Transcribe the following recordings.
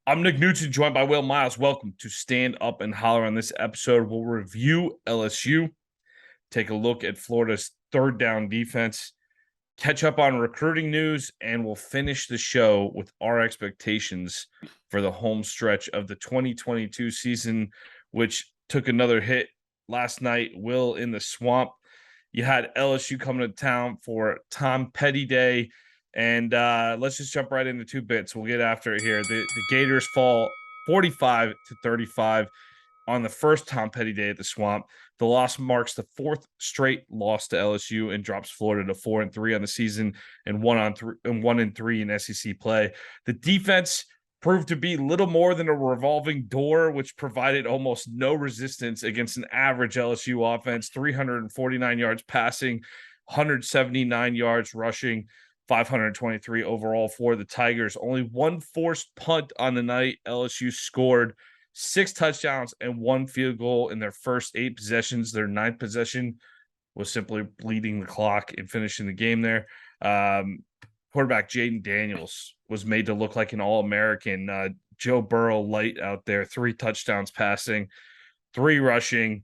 I'm Nick Knudsen, joined by Will Miles. Welcome to Stand Up and Holler. On this episode, we'll review LSU, take a look at Florida's third down defense, catch up on recruiting news, and we'll finish the show with our expectations for the home stretch of the 2022 season, which took another hit last night. Will, in the swamp, you had LSU coming to town for Tom Petty Day. And let's just jump right into two bits. We'll get after it here. The Gators fall 45-35 on the first Tom Petty Day at the Swamp. The loss marks the fourth straight loss to LSU and drops Florida to 4-3 on the season and 1-3 in SEC play. The defense proved to be little more than a revolving door, which provided almost no resistance against an average LSU offense. 349 yards passing, 179 yards rushing, 523 overall for the Tigers. Only one forced punt on the night. LSU scored 6 touchdowns and 1 field goal in their first 8 possessions. Their 9th possession was simply bleeding the clock and finishing the game there. Quarterback Jaden Daniels was made to look like an All-American. Joe Burrow light out there, 3 touchdowns passing, 3 rushing,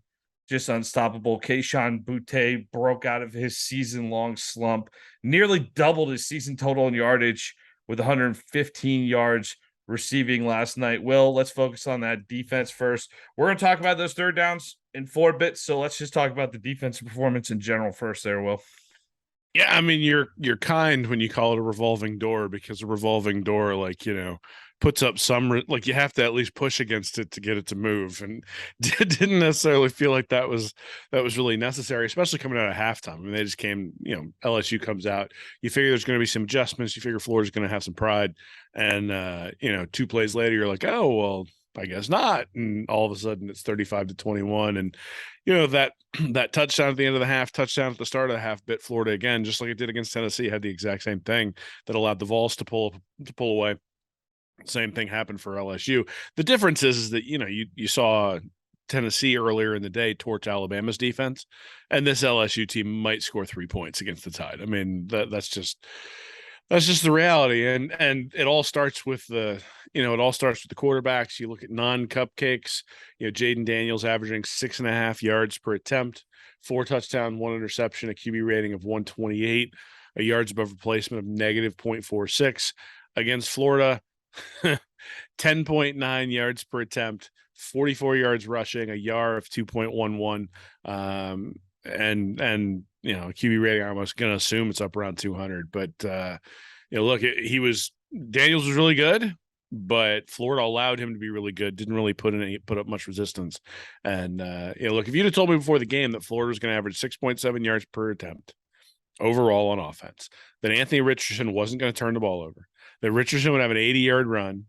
just unstoppable. Kayshon Boutte broke out of his season-long slump, nearly doubled his season total in yardage with 115 yards receiving last night. Will, let's focus on that defense first. We're going to talk about those third downs in 4 bits, so let's just talk about the defensive performance in general first there, Will. Yeah, I mean you're kind when you call it a revolving door, because a revolving door, puts up some like you have to at least push against it to get it to move, and didn't necessarily feel like that was really necessary, especially coming out of halftime. I mean, they just came, LSU comes out, you figure there's going to be some adjustments, you figure Florida's going to have some pride, and 2 plays later you're like, oh well, I guess not. And all of a sudden it's 35-21. And, that touchdown at the end of the half, touchdown at the start of the half bit Florida again, just like it did against Tennessee, had the exact same thing that allowed the Vols to pull away. Same thing happened for LSU. The difference is that, you saw Tennessee earlier in the day torch Alabama's defense, and this LSU team might score 3 points against the Tide. I mean, that's just the reality. And it all starts with the quarterbacks. You look at non-cupcakes, Jaden Daniels averaging 6.5 yards per attempt, 4 touchdown, 1 interception, a QB rating of 128, a yards above replacement of negative 0.46 against Florida. 10.9 yards per attempt, 44 yards rushing, a YAR of 2.11. And QB rating, I'm almost going to assume it's up around 200. But, look, Daniels was really good, but Florida allowed him to be really good, didn't really put up much resistance. And, look, if you'd have told me before the game that Florida was going to average 6.7 yards per attempt overall on offense, that Anthony Richardson wasn't going to turn the ball over, that Richardson would have an 80-yard run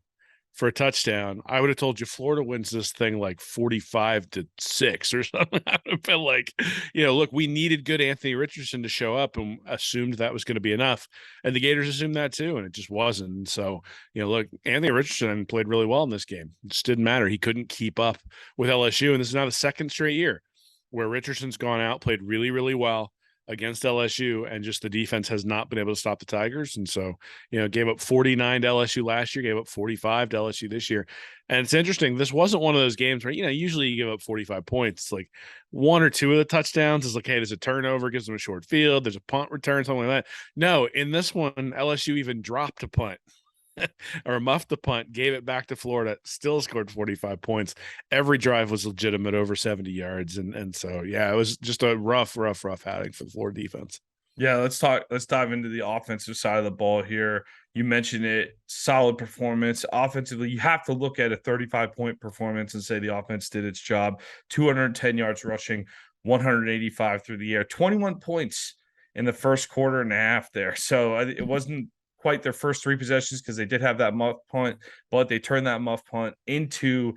for a touchdown, I would have told you Florida wins this thing like 45-6 or something. I would have been like, look, we needed good Anthony Richardson to show up and assumed that was going to be enough. And the Gators assumed that too, and it just wasn't. And so, look, Anthony Richardson played really well in this game. It just didn't matter. He couldn't keep up with LSU. And this is now the 2nd straight year where Richardson's gone out, played really, really well against LSU, and just the defense has not been able to stop the Tigers. And so, gave up 49 to LSU last year, gave up 45 to LSU this year. And it's interesting, this wasn't one of those games where, usually you give up 45 points. It's like 1 or 2 of the touchdowns is like, hey, there's a turnover, gives them a short field, there's a punt return, something like that. No, in this one, LSU even dropped a punt or muffed the punt, gave it back to Florida, still scored 45 points. Every drive was legitimate, over 70 yards. And so, yeah, it was just a rough outing for the Florida defense. Yeah, let's dive into the offensive side of the ball here. You mentioned it, solid performance. Offensively, you have to look at a 35-point performance and say the offense did its job. 210 yards rushing, 185 through the air, 21 points in the first quarter and a half there. So it wasn't quite their first 3 possessions because they did have that muff punt, but they turned that muff punt into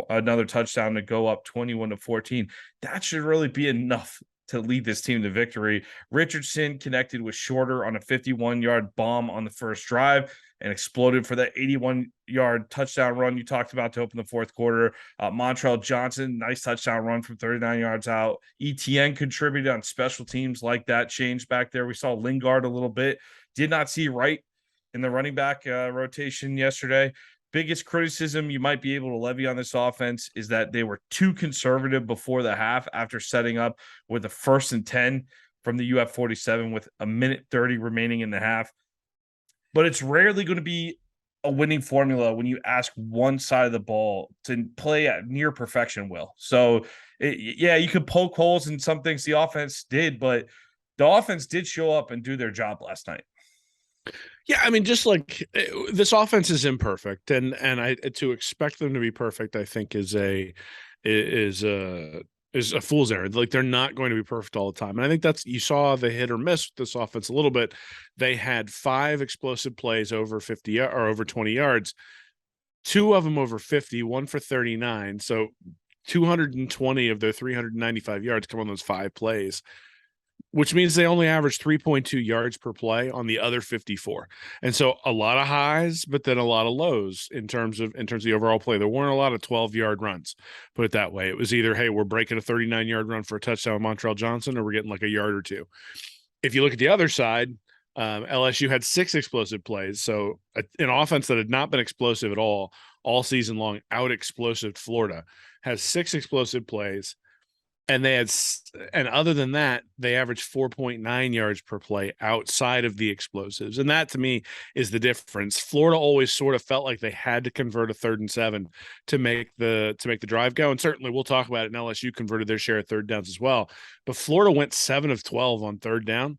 another touchdown to go up 21-14. That should really be enough to lead this team to victory. Richardson connected with Shorter on a 51-yard bomb on the first drive and exploded for that 81-yard touchdown run you talked about to open the fourth quarter. Montrell Johnson, nice touchdown run from 39 yards out. ETN contributed on special teams like that change back there. We saw Lingard a little bit. Did not see Wright in the running back rotation yesterday. biggest criticism you might be able to levy on this offense is that they were too conservative before the half after setting up with a 1st and 10 from the UF 47 with a minute 30 remaining in the half. But it's rarely going to be a winning formula when you ask one side of the ball to play at near perfection, Will. So, yeah, you could poke holes in some things the offense did, but the offense did show up and do their job last night. Yeah, I mean, just like this offense is imperfect, and I to expect them to be perfect, I think is a fool's errand. Like, they're not going to be perfect all the time, and I think that's, you saw the hit or miss with this offense a little bit. They had 5 explosive plays over 50 or over 20 yards, 2 of them over 50, 1 for 39. So 220 of their 395 yards come on those 5 plays, which means they only average 3.2 yards per play on the other 54. And so a lot of highs, but then a lot of lows in terms of the overall play. There weren't a lot of 12-yard runs, put it that way. It was either, hey, we're breaking a 39-yard run for a touchdown with Montreal Johnson, or we're getting like a yard or 2. If you look at the other side, LSU had 6 explosive plays. So an offense that had not been explosive at all season long, out explosive Florida, has 6 explosive plays. And other than that, they averaged 4.9 yards per play outside of the explosives. And that, to me, is the difference. Florida always sort of felt like they had to convert a 3rd and 7 to make the drive go. And certainly we'll talk about it. And LSU converted their share of 3rd downs as well. But Florida went 7 of 12 on 3rd down.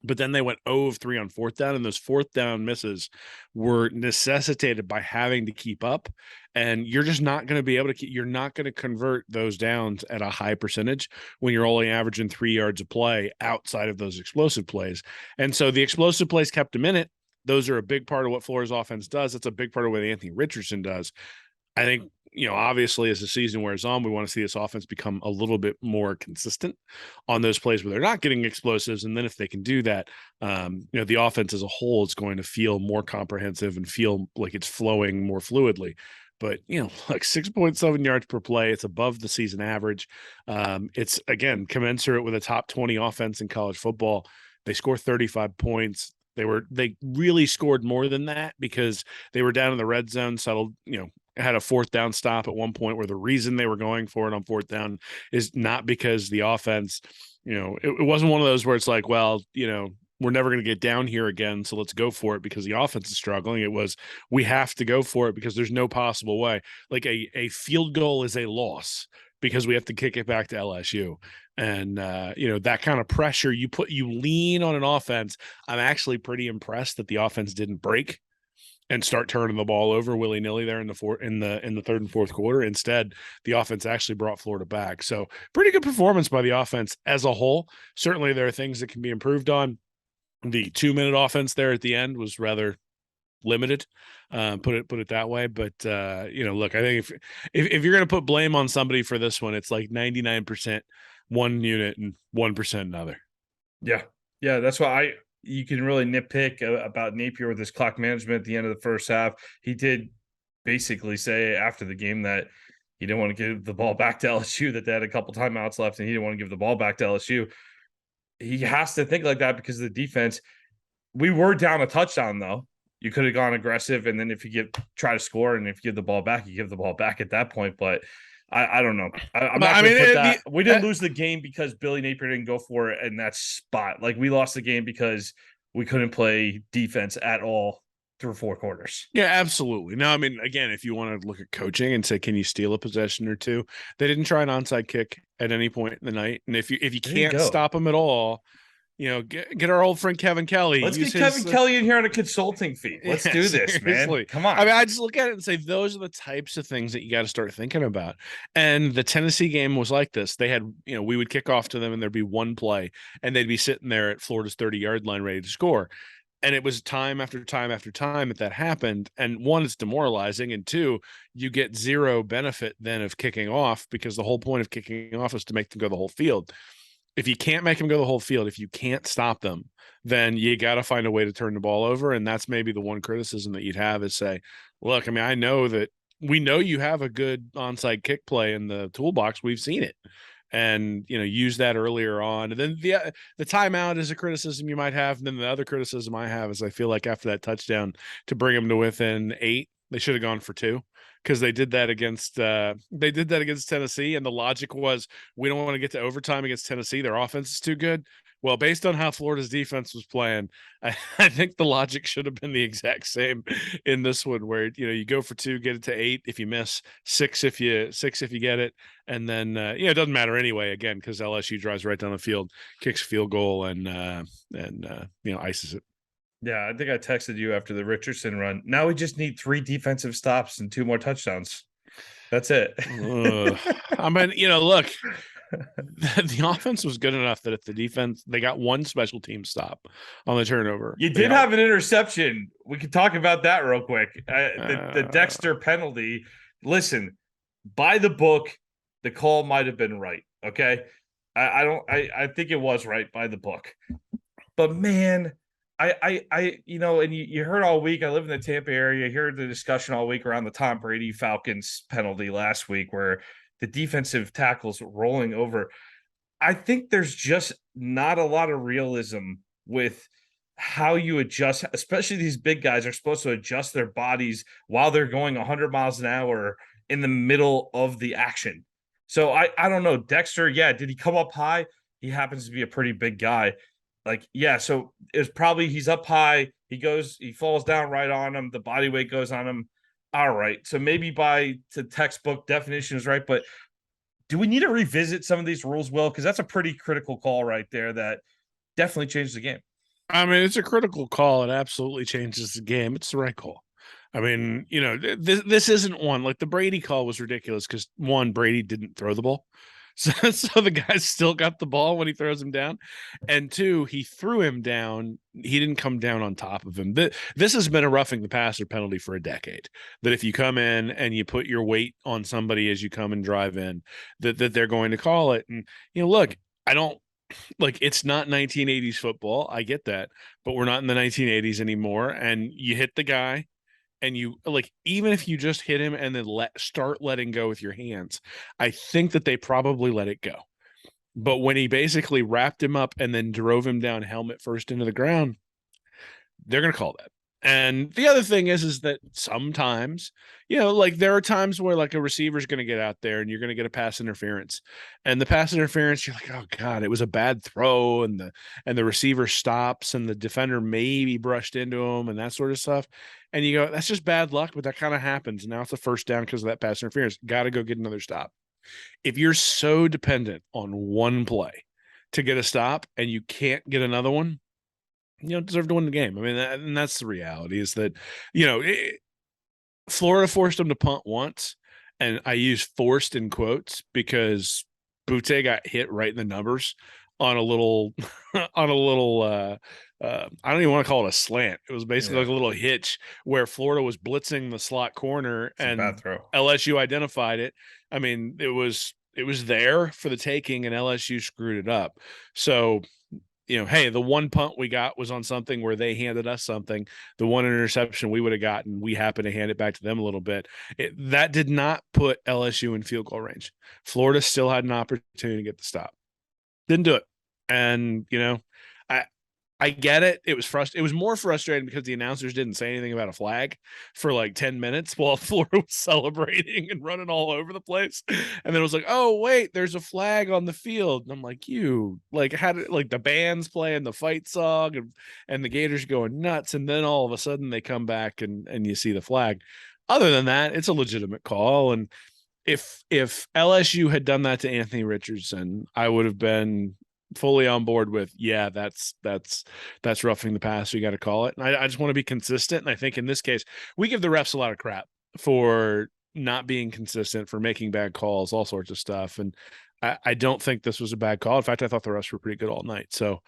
But then they went 0 of 3 on 4th down, and those 4th down misses were necessitated by having to keep up. And you're just not going to be able to you're not going to convert those downs at a high percentage when you're only averaging 3 yards of play outside of those explosive plays. And so the explosive plays kept them in it. Those are a big part of what Florida's offense does. That's a big part of what Anthony Richardson does. I think, obviously, as the season wears on, we want to see this offense become a little bit more consistent on those plays where they're not getting explosives. And then if they can do that, the offense as a whole is going to feel more comprehensive and feel like it's flowing more fluidly. But, like 6.7 yards per play, it's above the season average. It's, again, commensurate with a top 20 offense in college football. They score 35 points. They really scored more than that because they were down in the red zone, settled, had a 4th down stop at one point where the reason they were going for it on 4th down is not because the offense, it wasn't one of those where it's like, well, we're never going to get down here again, so let's go for it because the offense is struggling. It was, we have to go for it because there's no possible way. Like a field goal is a loss because we have to kick it back to LSU. And, that kind of pressure you lean on an offense. I'm actually pretty impressed that the offense didn't break and start turning the ball over willy-nilly there in the 3rd and 4th quarter. Instead, the offense actually brought Florida back. So pretty good performance by the offense as a whole. Certainly there are things that can be improved on. The 2-minute offense there at the end was rather limited, put it that way. But look, I think if you're going to put blame on somebody for this one, it's like 99% one unit and 1% another. Yeah, that's why you can really nitpick about Napier with his clock management at the end of the first half. He did basically say after the game that he didn't want to give the ball back to LSU, that they had a couple timeouts left and he didn't want to give the ball back to LSU. He has to think like that because of the defense. We were down a touchdown, though. You could have gone aggressive, and then if you try to score, and if you give the ball back, you give the ball back at that point. But I don't know. I'm not going to put that. We didn't lose the game because Billy Napier didn't go for it in that spot. Like, we lost the game because we couldn't play defense at all through 4 quarters. Yeah, absolutely. No, I mean, again, if you want to look at coaching and say, can you steal a possession or two? They didn't try an onside kick at any point in the night. And if you can't stop them at all, get our old friend Kevin Kelly. Let's get Kevin Kelly in here on a consulting fee. Let's do this, seriously. Man. Come on. I mean, I just look at it and say, those are the types of things that you got to start thinking about. And the Tennessee game was like this. They had, we would kick off to them and there'd be one play and they'd be sitting there at Florida's 30-yard line ready to score. And it was time after time after time that happened. And 1, it's demoralizing. And 2, you get 0 benefit then of kicking off because the whole point of kicking off is to make them go the whole field. If you can't make them go the whole field, if you can't stop them, then you got to find a way to turn the ball over. And that's maybe the one criticism that you'd have is say, look, I mean, I know that we know you have a good onside kick play in the toolbox. We've seen it. And, use that earlier on. And then the timeout is a criticism you might have. And then the other criticism I have is I feel like after that touchdown to bring them to within 8, They should have gone for 2 because they did that against Tennessee, and the logic was we don't want to get to overtime against Tennessee. Their offense is too good. Well, based on how Florida's defense was playing, I think the logic should have been the exact same in this one, where you go for 2, get it to 8 if you miss, 6 if you get it, and then it doesn't matter anyway. Again, because LSU drives right down the field, kicks a field goal, and ices it. Yeah, I think I texted you after the Richardson run. Now we just need 3 defensive stops and 2 more touchdowns. That's it. I mean, look, the offense was good enough that if the defense, they got 1 special team stop on the turnover. You did have an interception. We could talk about that real quick. The Dexter penalty. Listen, by the book, the call might have been right. Okay, I think it was right by the book. But man, and you heard all week. I live in the Tampa area. You heard the discussion all week around the Tom Brady Falcons penalty last week, where the defensive tackles rolling over. I think there's just not a lot of realism with how you adjust, especially these big guys are supposed to adjust their bodies while they're going 100 miles an hour in the middle of the action. So I don't know. Dexter, yeah, did he come up high? He happens to be a pretty big guy. So it's probably he's up high. He falls down right on him. The body weight goes on him. All right. So maybe by the textbook definition is right, but do we need to revisit some of these rules, Will? Because that's a pretty critical call right there that definitely changes the game. I mean, it's a critical call. It absolutely changes the game. It's the right call. I mean, this isn't one like the Brady call was ridiculous because 1, Brady didn't throw the ball. So the guy still got the ball when he throws him down. And 2, he threw him down. He didn't come down on top of him. This has been a roughing the passer penalty for a decade. That if you come in and you put your weight on somebody as you come and drive in, that they're going to call it. And, look, I don't it's not 1980s football. I get that. But we're not in the 1980s anymore. And you hit the guy. And you even if you just hit him and then start letting go with your hands, I think that they probably let it go. But when he basically wrapped him up and then drove him down helmet first into the ground, they're going to call that. And the other thing is that sometimes, there are times where a receiver's going to get out there and you're going to get a pass interference, and the pass interference, you're like, oh God, it was a bad throw. And the receiver stops and the defender maybe brushed into him and that sort of stuff. And you go, that's just bad luck, but that kind of happens. Now it's a first down because of that pass interference. Got to go get another stop. If you're so dependent on one play to get a stop and you can't get another one, you don't deserve to win the game. I mean, and that's the reality is that, Florida forced them to punt once. And I use forced in quotes because Butte got hit right in the numbers on a little, I don't even want to call it a slant. It was basically like a little hitch where Florida was blitzing the slot corner and bad throw. LSU identified it. I mean, it was there for the taking and LSU screwed it up. So, hey, the one punt we got was on something where they handed us something. The one interception we would have gotten, we happened to hand it back to them a little bit. That did not put LSU in field goal range. Florida still had an opportunity to get the stop. Didn't do it. And, I get it. It was more frustrating because the announcers didn't say anything about a flag for 10 minutes while Florida was celebrating and running all over the place. And then it was like, oh, wait, there's a flag on the field. And I'm like, had it the band's playing the fight song and the Gators going nuts. And then all of a sudden they come back and you see the flag. Other than that, it's a legitimate call. And if LSU had done that to Anthony Richardson, I would have been fully on board with, that's roughing the pass. You got to call it. And I just want to be consistent. And I think in this case, we give the refs a lot of crap for not being consistent, for making bad calls, all sorts of stuff. And I don't think this was a bad call. In fact, I thought the refs were pretty good all night. So,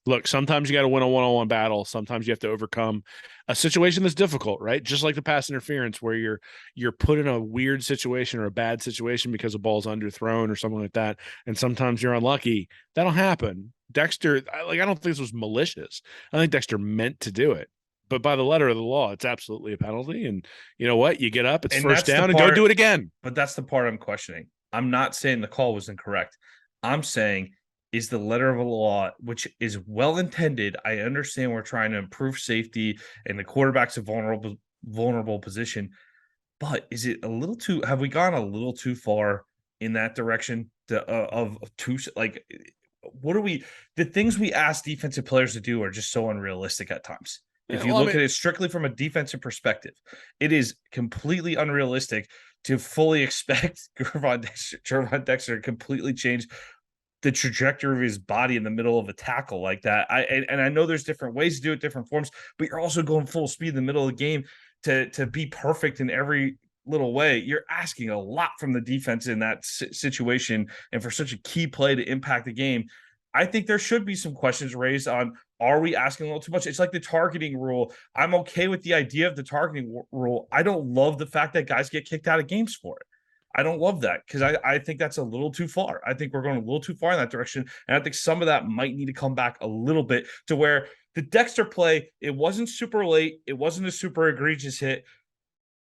look, sometimes you got to win a one-on-one battle. Sometimes you have to overcome a situation that's difficult, right? Just like the pass interference where you're put in a weird situation or a bad situation because a ball's underthrown or something like that. And sometimes you're unlucky. That'll happen. Dexter, I don't think this was malicious. I think Dexter meant to do it. But by the letter of the law, it's absolutely a penalty. And you know what? You get up, it's first down, and go do it again. But that's the part I'm questioning. I'm not saying the call was incorrect. I'm saying, is the letter of the law, which is well intended. I understand we're trying to improve safety and the quarterback's a vulnerable vulnerable position. But is it a little too? Have we gone a little too far in that direction of two? Like, what are we? The things we ask defensive players to do are just so unrealistic at times. Yeah, If you well, I look mean, at it strictly from a defensive perspective, it is completely unrealistic to fully expect Gervon Dexter to completely change the trajectory of his body in the middle of a tackle like that. I know there's different ways to do it, different forms, but you're also going full speed in the middle of the game to be perfect in every little way. You're asking a lot from the defense in that situation, and for such a key play to impact the game. I think there should be some questions raised on, are we asking a little too much? It's like the targeting rule. I'm okay with the idea of the targeting rule. I don't love the fact that guys get kicked out of games for it. I don't love that because I think that's a little too far. I think we're going a little too far in that direction. And I think some of that might need to come back a little bit to where the Dexter play, it wasn't super late. It wasn't a super egregious hit.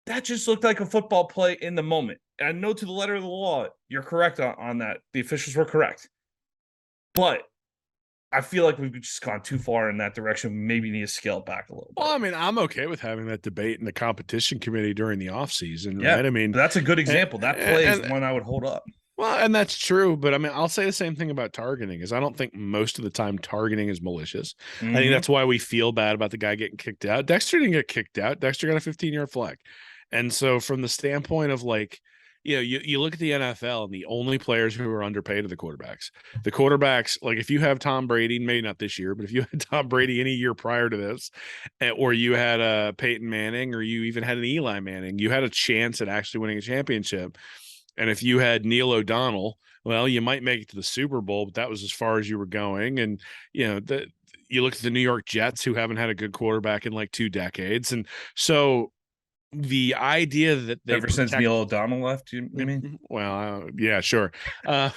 That just looked like a football play in the moment. And I know to the letter of the law, you're correct on that. The officials were correct. But I feel like we've just gone too far in that direction. Maybe need to scale it back a little bit. well, I mean, I'm okay with having that debate in the competition committee during the offseason, Yeah, right? I mean, but that's a good example. That play is one I would hold up. Well, and that's true, but I mean, I'll say the same thing about targeting is I don't think most of the time targeting is malicious. I think that's why we feel bad about the guy getting kicked out. Dexter didn't get kicked out. Dexter got a 15-yard flag. And so from the standpoint of like, you look at the NFL and the only players who are underpaid are the quarterbacks. The quarterbacks, like if you have Tom Brady, maybe not this year, but if you had Tom Brady any year prior to this, or you had Peyton Manning, or you even had an Eli Manning, you had a chance at actually winning a championship. And if you had Neil O'Donnell, well, you might make it to the Super Bowl, but that was as far as you were going. And, you look at the New York Jets, who haven't had a good quarterback in like 2 decades. And so the idea that they ever since Neil O'Donnell left, you mean? Well, yeah, sure. All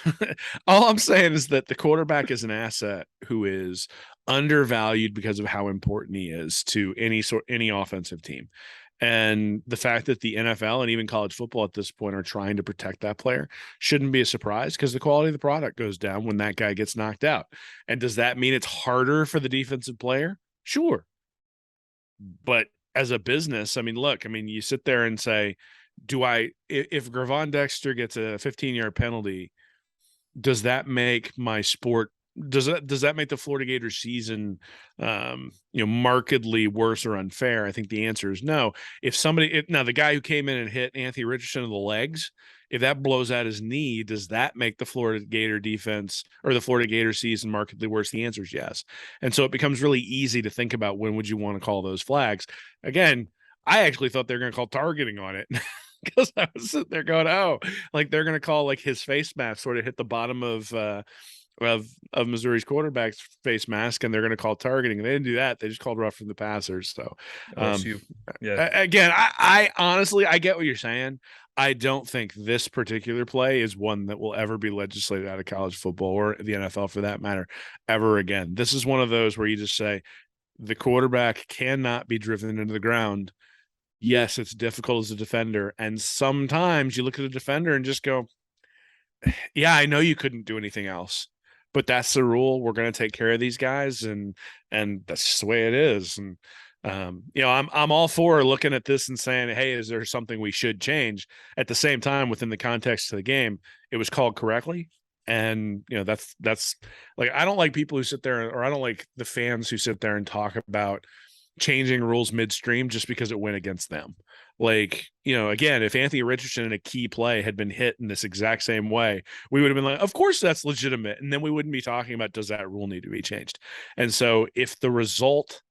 I'm saying is that the quarterback is an asset who is undervalued because of how important he is to any offensive team. And the fact that the NFL and even college football at this point are trying to protect that player shouldn't be a surprise because the quality of the product goes down when that guy gets knocked out. And does that mean it's harder for the defensive player? Sure. But as a business, I mean, look, I mean, you sit there and say, if Gervon Dexter gets a 15-yard penalty, does that make my sport does that make the Florida Gators season markedly worse or unfair? I think the answer is no. Now the guy who came in and hit Anthony Richardson in the legs, if that blows out his knee, does that make the Florida Gator defense or the Florida Gator season markedly worse? The answer is yes. And so it becomes really easy to think about when would you want to call those flags. Again, I actually thought they were going to call targeting on it. Because I was sitting there going, oh, like they're going to call like his face mask sort of hit the bottom of Missouri's quarterback's face mask, and they're going to call targeting. They didn't do that. They just called roughing the passers. So, again, I honestly, I get what you're saying. I don't think this particular play is one that will ever be legislated out of college football or the NFL for that matter ever again. This is one of those where you just say the quarterback cannot be driven into the ground. Yes, it's difficult as a defender. And sometimes you look at a defender and just go, yeah, I know you couldn't do anything else, but that's the rule. We're going to take care of these guys. And that's just the way it is. And, I'm all for looking at this and saying, hey, is there something we should change? At the same time, within the context of the game, it was called correctly. And, that's like, I don't like people who sit there, or I don't like the fans who sit there and talk about changing rules midstream just because it went against them. Like, again, if Anthony Richardson in a key play had been hit in this exact same way, we would have been like, of course that's legitimate. And then we wouldn't be talking about, does that rule need to be changed? And so if the result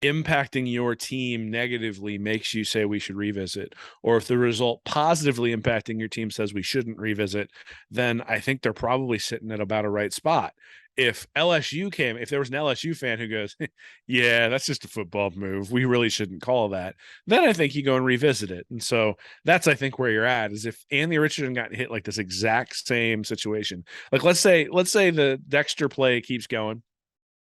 impacting your team negatively makes you say we should revisit, or if the result positively impacting your team says we shouldn't revisit, then I think they're probably sitting at about a right spot. If there was an LSU fan who goes, yeah, that's just a football move, we really shouldn't call that, then I think you go and revisit it. And so that's, I think, where you're at, is if Anthony Richardson got hit like this exact same situation, like let's say the Dexter play keeps going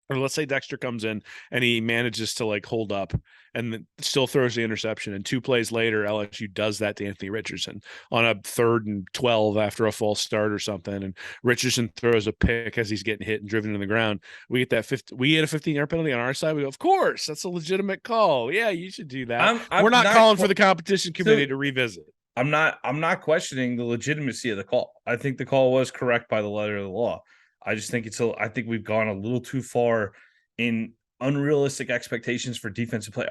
or let's say Dexter comes in and he manages to like hold up and then still throws the interception. And 2 plays later, LSU does that to Anthony Richardson on a 3rd and 12 after a false start or something. And Richardson throws a pick as he's getting hit and driven to the ground. We get that we get a 15-yard penalty on our side. We go, of course, that's a legitimate call. Yeah, you should do that. I'm We're not not calling for the competition committee so to revisit. I'm not questioning the legitimacy of the call. I think the call was correct by the letter of the law. I just think I think we've gone a little too far in unrealistic expectations for defensive play.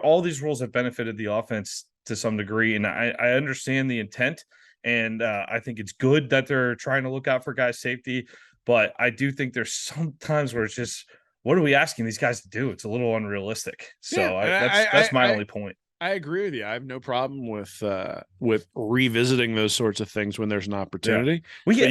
All these rules have benefited the offense to some degree, and I understand the intent, and I think it's good that they're trying to look out for guys' safety. But I do think there's some times where it's just, what are we asking these guys to do? It's a little unrealistic. So that's my only point. I agree with you. I have no problem with revisiting those sorts of things when there's an opportunity. Yeah.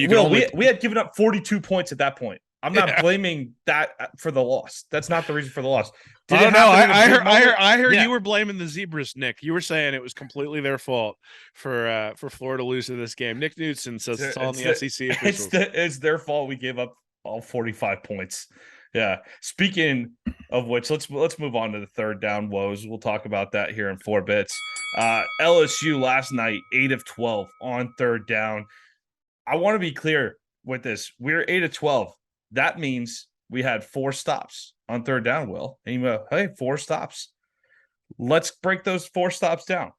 We had given up 42 points at that point. I'm not blaming that for the loss. That's not the reason for the loss. I don't know. I heard you were blaming the Zebras, Nick. You were saying it was completely their fault for Florida losing this game. Nick Knudsen says it's all on the SEC officials. It's their fault. We gave up all 45 points. Yeah. Speaking of which, let's move on to the 3rd down woes. We'll talk about that here in 4 bits. LSU last night, 8 of 12 on 3rd down. I want to be clear with this. We're 8 of 12. That means we had 4 stops on 3rd down, Will. And you go, hey, 4 stops. Let's break those 4 stops down.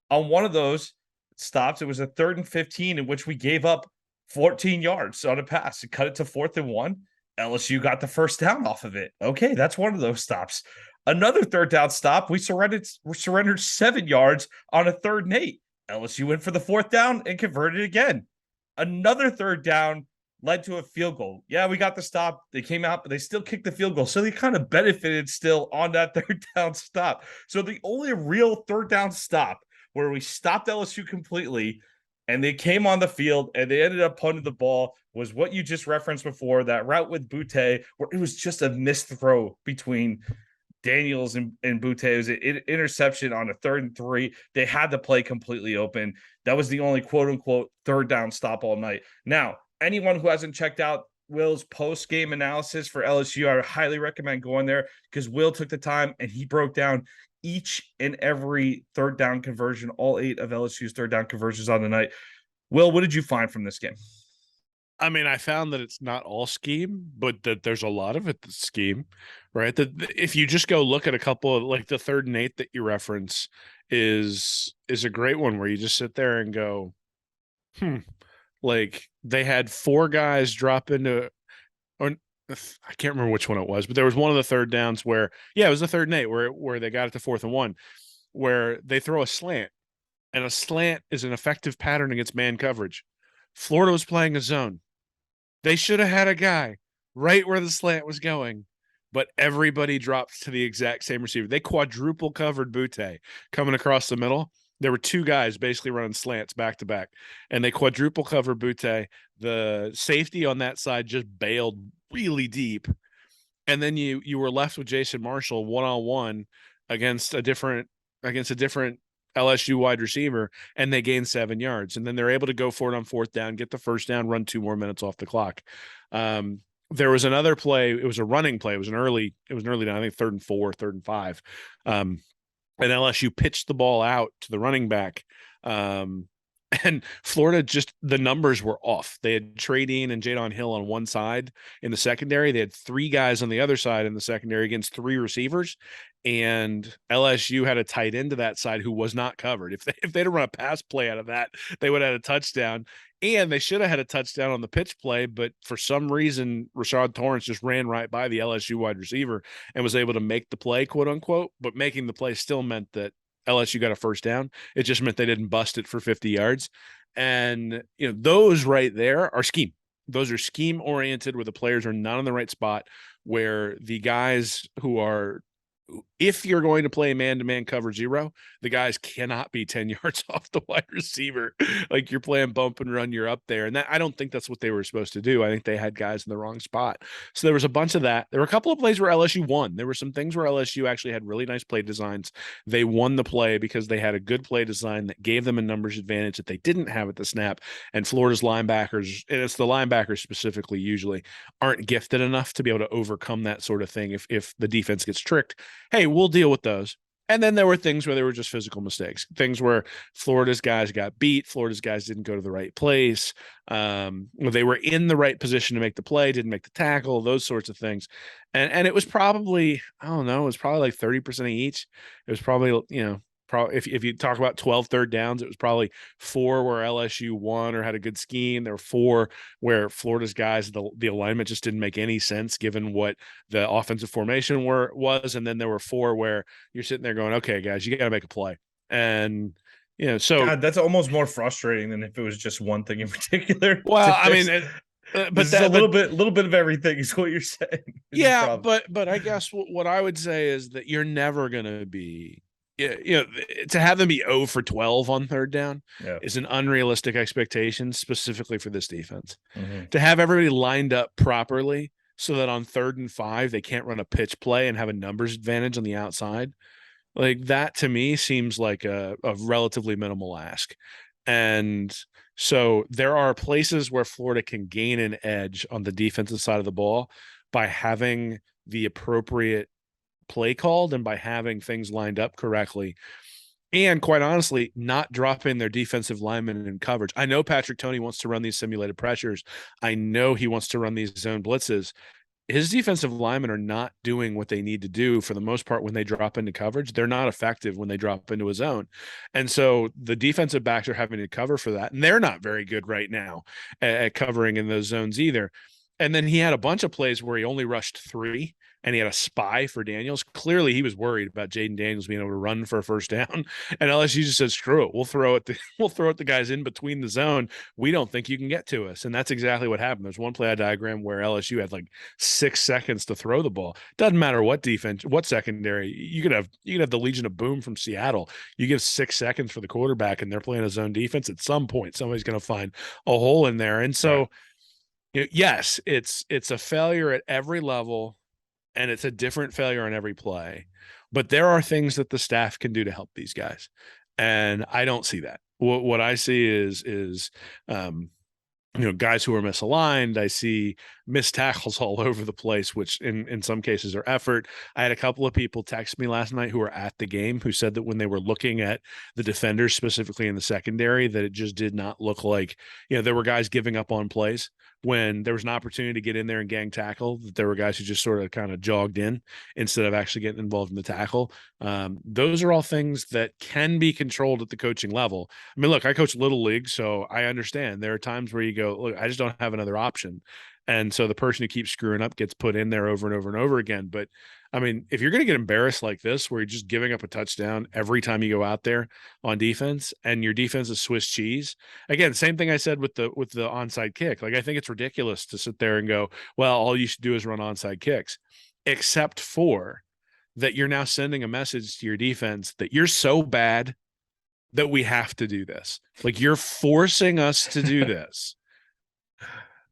On one of those stops, it was a 3rd and 15 in which we gave up 14 yards on a pass to cut it to 4th and 1. LSU got the 1st down off of it. Okay, that's one of those stops. Another 3rd down stop, we surrendered 7 yards on a 3rd and 8. LSU went for the 4th down and converted again. Another 3rd down led to a field goal. Yeah, we got the stop. They came out, but they still kicked the field goal. So they kind of benefited still on that 3rd down stop. So the only real 3rd down stop where we stopped LSU completely and they came on the field and they ended up punting the ball was what you just referenced before, that route with Butte, where it was just a missed throw between Daniels and Butte. It was an interception on a 3rd and 3. They had the play completely open. That was the only quote-unquote 3rd down stop all night. Now, anyone who hasn't checked out Will's post-game analysis for LSU, I highly recommend going there because Will took the time and he broke down each and every 3rd down conversion, all 8 of LSU's 3rd down conversions on the night. Will, what did you find from this game? I mean, I found that it's not all scheme, but that there's a lot of it that's scheme, right? That if you just go look at a couple of, like, the 3rd and 8 that you reference is a great one where you just sit there and go, like they had 4 guys drop into, or I can't remember which one it was, but there was one of the 3rd downs where, yeah, it was the 3rd and 8 where they got it to 4th and 1, where they throw a slant, and a slant is an effective pattern against man coverage. Florida was playing a zone. They should have had a guy right where the slant was going, but everybody dropped to the exact same receiver. They quadruple covered Butte coming across the middle. There were 2 guys basically running slants back to back, and they quadruple covered Butte. The safety on that side just bailed really deep, and then you were left with Jason Marshall one-on-one against a different LSU wide receiver, and they gained 7 yards, and then they're able to go for it on 4th down, get the 1st down, run 2 more minutes off the clock. There was another play. It was a running play. It was an early down, I think 3rd and 4, 3rd and 5. And LSU pitched the ball out to the running back. And Florida, just the numbers were off. They had Trey Dean and Jadon Hill on one side in the secondary. They had 3 guys on the other side in the secondary against 3 receivers. And LSU had a tight end to that side who was not covered. If they'd have run a pass play out of that, they would have had a touchdown. And they should have had a touchdown on the pitch play, but for some reason, Rashad Torrance just ran right by the LSU wide receiver and was able to make the play, quote unquote. But making the play still meant that LSU got a 1st down. It just meant they didn't bust it for 50 yards. And, those right there are scheme. Those are scheme oriented where the players are not in the right spot, where the guys who are if you're going to play man-to-man cover zero, the guys cannot be 10 yards off the wide receiver. Like you're playing bump and run, you're up there. And that, I don't think that's what they were supposed to do. I think they had guys in the wrong spot. So there was a bunch of that. There were a couple of plays where LSU won. There were some things where LSU actually had really nice play designs. They won the play because they had a good play design that gave them a numbers advantage that they didn't have at the snap. And Florida's linebackers, and it's the linebackers specifically usually, aren't gifted enough to be able to overcome that sort of thing if the defense gets tricked. Hey, we'll deal with those. And then there were things where there were just physical mistakes, things where Florida's guys got beat. Florida's guys didn't go to the right place. They were in the right position to make the play, didn't make the tackle, those sorts of things. And it was probably, I don't know, it was probably like 30% of each. It was probably, if you talk about 12 third downs, it was probably 4 where LSU won or had a good scheme. There were 4 where Florida's guys, the alignment just didn't make any sense given what the offensive formation was. And then there were 4 where you're sitting there going, okay, guys, you got to make a play. And, so God, that's almost more frustrating than if it was just one thing in particular. Well, I mean, but this is a little bit of everything is what you're saying. Yeah, but I guess what I would say is that you're never going to be, to have them be 0 for 12 on third down is an unrealistic expectation, specifically for this defense. Mm-hmm. To have everybody lined up properly so that on 3rd and 5 they can't run a pitch play and have a numbers advantage on the outside, like that to me seems like a relatively minimal ask. And so there are places where Florida can gain an edge on the defensive side of the ball by having the appropriate play called and by having things lined up correctly. And quite honestly, not dropping their defensive linemen in coverage. I know Patrick Toney wants to run these simulated pressures. I know he wants to run these zone blitzes. His defensive linemen are not doing what they need to do for the most part when they drop into coverage. They're not effective when they drop into a zone. And so the defensive backs are having to cover for that. And they're not very good right now at covering in those zones either. And then he had a bunch of plays where he only rushed 3 and he had a spy for Daniels. Clearly he was worried about Jaden Daniels being able to run for a first down. And LSU just said, screw it. We'll throw it the guys in between the zone. We don't think you can get to us. And that's exactly what happened. There's one play diagram where LSU had like 6 seconds to throw the ball. Doesn't matter what defense, what secondary. You could have the Legion of Boom from Seattle. You give 6 seconds for the quarterback and they're playing a zone defense. At some point, somebody's going to find a hole in there. And so, yes, it's a failure at every level. And it's a different failure on every play, but there are things that the staff can do to help these guys. And I don't see that. What I see is guys who are misaligned. I see missed tackles all over the place, which in some cases are effort. I had a couple of people text me last night who were at the game who said that when they were looking at the defenders, specifically in the secondary, that it just did not look like, there were guys giving up on plays when there was an opportunity to get in there and gang tackle, that there were guys who just sort of kind of jogged in instead of actually getting involved in the tackle. Those are all things that can be controlled at the coaching level. I mean, look, I coach Little League, so I understand there are times where you go, look, I just don't have another option. And so the person who keeps screwing up gets put in there over and over and over again. But I mean, if you're going to get embarrassed like this, where you're just giving up a touchdown every time you go out there on defense and your defense is Swiss cheese, again, same thing I said with the onside kick. Like, I think it's ridiculous to sit there and go, well, all you should do is run onside kicks, except for that you're now sending a message to your defense that you're so bad that we have to do this. Like, you're forcing us to do this.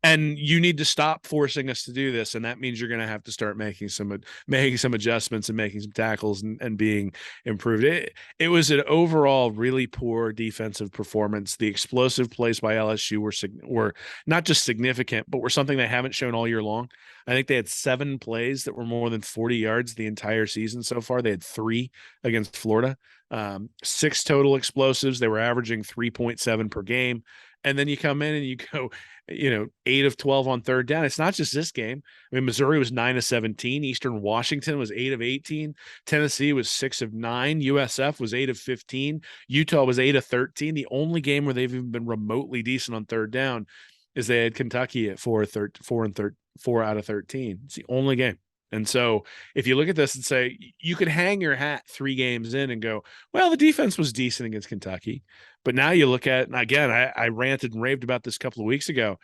And you need to stop forcing us to do this. And that means you're going to have to start making some adjustments and making some tackles and being improved. It was an overall really poor defensive performance. The explosive plays by LSU were not just significant, but were something they haven't shown all year long. I think they had 7 plays that were more than 40 yards the entire season so far. They had 3 against Florida, 6 total explosives. They were averaging 3.7 per game. And then you come in and you go, 8 of 12 on third down. It's not just this game. I mean, Missouri was 9 of 17. Eastern Washington was 8 of 18. Tennessee was 6 of 9. USF was 8 of 15. Utah was 8 of 13. The only game where they've even been remotely decent on third down is they had Kentucky at 4 out of 13. It's the only game. And so if you look at this and say, you could hang your hat 3 games in and go, well, the defense was decent against Kentucky. But now you look at, and again, I ranted and raved about this a couple of weeks ago.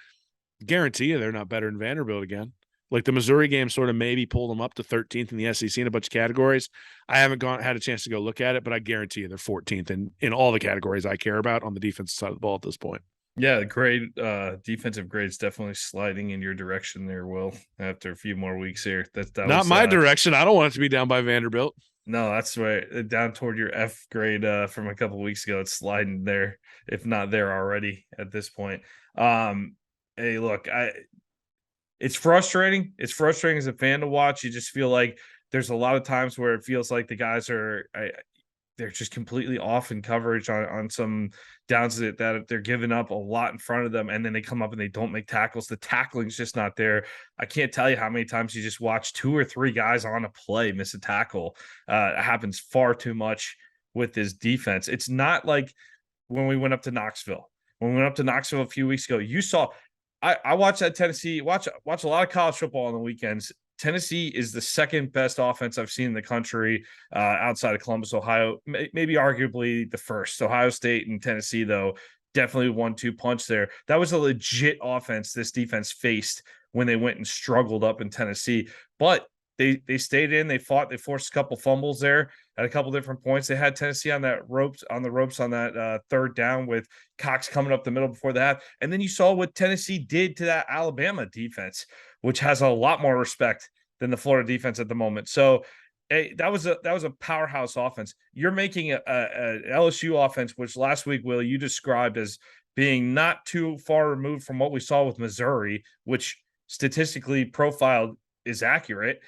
Guarantee you they're not better than Vanderbilt again. Like the Missouri game sort of maybe pulled them up to 13th in the SEC in a bunch of categories. I haven't had a chance to go look at it, but I guarantee you they're 14th in all the categories I care about on the defensive side of the ball at this point. Yeah, the grade defensive grade's definitely sliding in your direction there, Will, after a few more weeks here. That Not was my direction. I don't want it to be down by Vanderbilt. no, that's right. Down toward your F grade from a couple weeks ago. It's sliding there, if not there already at this point. Hey, look, it's frustrating. It's frustrating as a fan to watch. You just feel like there's a lot of times where it feels like the guys are they're just completely off in coverage on some downs that they're giving up a lot in front of them, and then they come up and they don't make tackles. The tackling's just not there. I can't tell you how many times you just watch 2 or 3 guys on a play miss a tackle. It happens far too much with this defense. It's not like when we went up to Knoxville. When we went up to Knoxville a few weeks ago, you saw I watch that Tennessee, watch a lot of college football on the weekends. Tennessee is the second best offense I've seen in the country outside of Columbus, Ohio. Maybe arguably the first. Ohio State and Tennessee, though, definitely 1-2 punch there. That was a legit offense this defense faced when they went and struggled up in Tennessee. But they stayed in, they fought, they forced a couple fumbles there at a couple different points. They had Tennessee on the ropes on that third down with Cox coming up the middle before the half. And then you saw what Tennessee did to that Alabama defense, which has a lot more respect than the Florida defense at the moment. So that was a powerhouse offense. You're making a LSU offense, which last week, Will, you described as being not too far removed from what we saw with Missouri, which statistically profiled is accurate.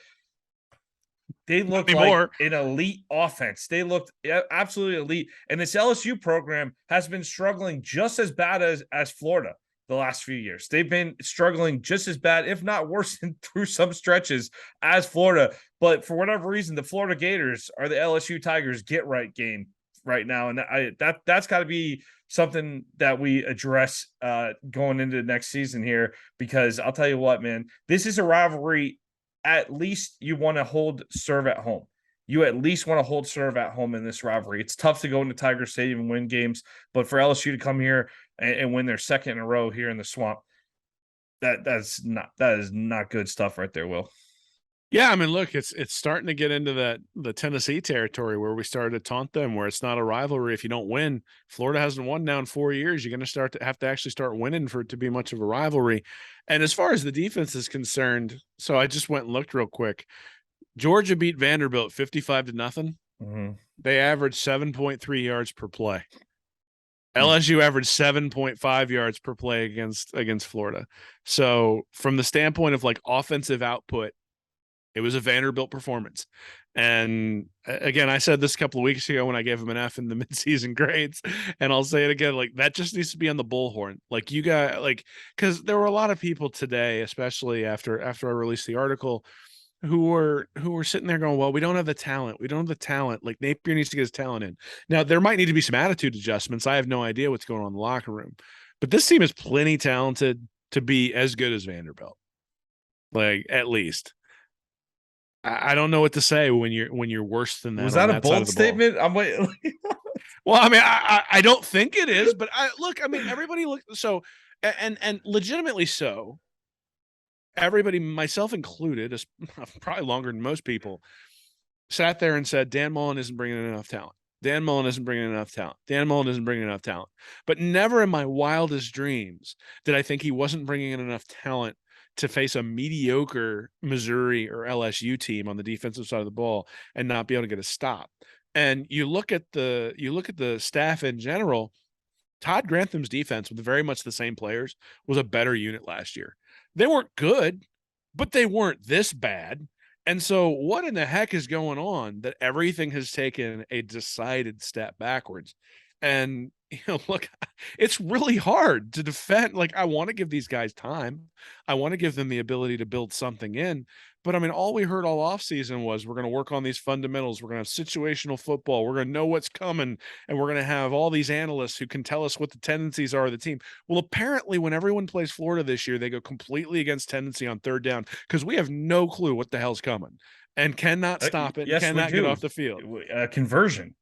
They looked like an elite offense. They looked absolutely elite. And this LSU program has been struggling just as bad as Florida the last few years. They've been struggling just as bad, if not worse, through some stretches as Florida. But for whatever reason, the Florida Gators are the LSU Tigers get-right game right now. And that's got to be something that we address going into the next season here, because I'll tell you what, man, this is a rivalry. At least you want to serve at home. You at least want to hold serve at home in this rivalry. It's tough to go into Tiger Stadium and win games, but for LSU to come here and win their second in a row here in the Swamp, that is not good stuff right there, Will. Yeah, I mean, look, it's starting to get into the Tennessee territory where we started to taunt them, where it's not a rivalry if you don't win. Florida hasn't won now in 4 years. You're going to have to actually start winning for it to be much of a rivalry. And as far as the defense is concerned, so I just went and looked real quick. Georgia beat Vanderbilt 55-0. Mm-hmm. They averaged 7.3 yards per play. LSU averaged 7.5 yards per play against Florida. So from the standpoint of like offensive output, it was a Vanderbilt performance. And again, I said this a couple of weeks ago when I gave him an F in the midseason grades, and I'll say it again, like that just needs to be on the bullhorn. Like you got because there were a lot of people today, especially after I released the article, who were sitting there going, well, we don't have the talent. We don't have the talent. Like Napier needs to get his talent in. Now there might need to be some attitude adjustments. I have no idea what's going on in the locker room, but this team is plenty talented to be as good as Vanderbilt. Like at least. I don't know what to say when you're worse than that. Was that a bold statement? I'm waiting. Well, I mean, I don't think it is, but I mean, everybody look so and legitimately so. Everybody, myself included, probably longer than most people, sat there and said, Dan Mullen isn't bringing in enough talent. Dan Mullen isn't bringing enough talent. Dan Mullen isn't bringing enough talent. But never in my wildest dreams did I think he wasn't bringing in enough talent to face a mediocre Missouri or LSU team on the defensive side of the ball and not be able to get a stop. And you look at the staff in general. Todd Grantham's defense, with very much the same players, was a better unit last year. They weren't good, but they weren't this bad. And so what in the heck is going on that everything has taken a decided step backwards? And, look, it's really hard to defend. Like, I want to give these guys time. I want to give them the ability to build something in. But, I mean, all we heard all offseason was we're going to work on these fundamentals. We're going to have situational football. We're going to know what's coming. And we're going to have all these analysts who can tell us what the tendencies are of the team. Well, apparently, when everyone plays Florida this year, they go completely against tendency on third down because we have no clue what the hell's coming and cannot stop it, yes, cannot get off the field. Conversion.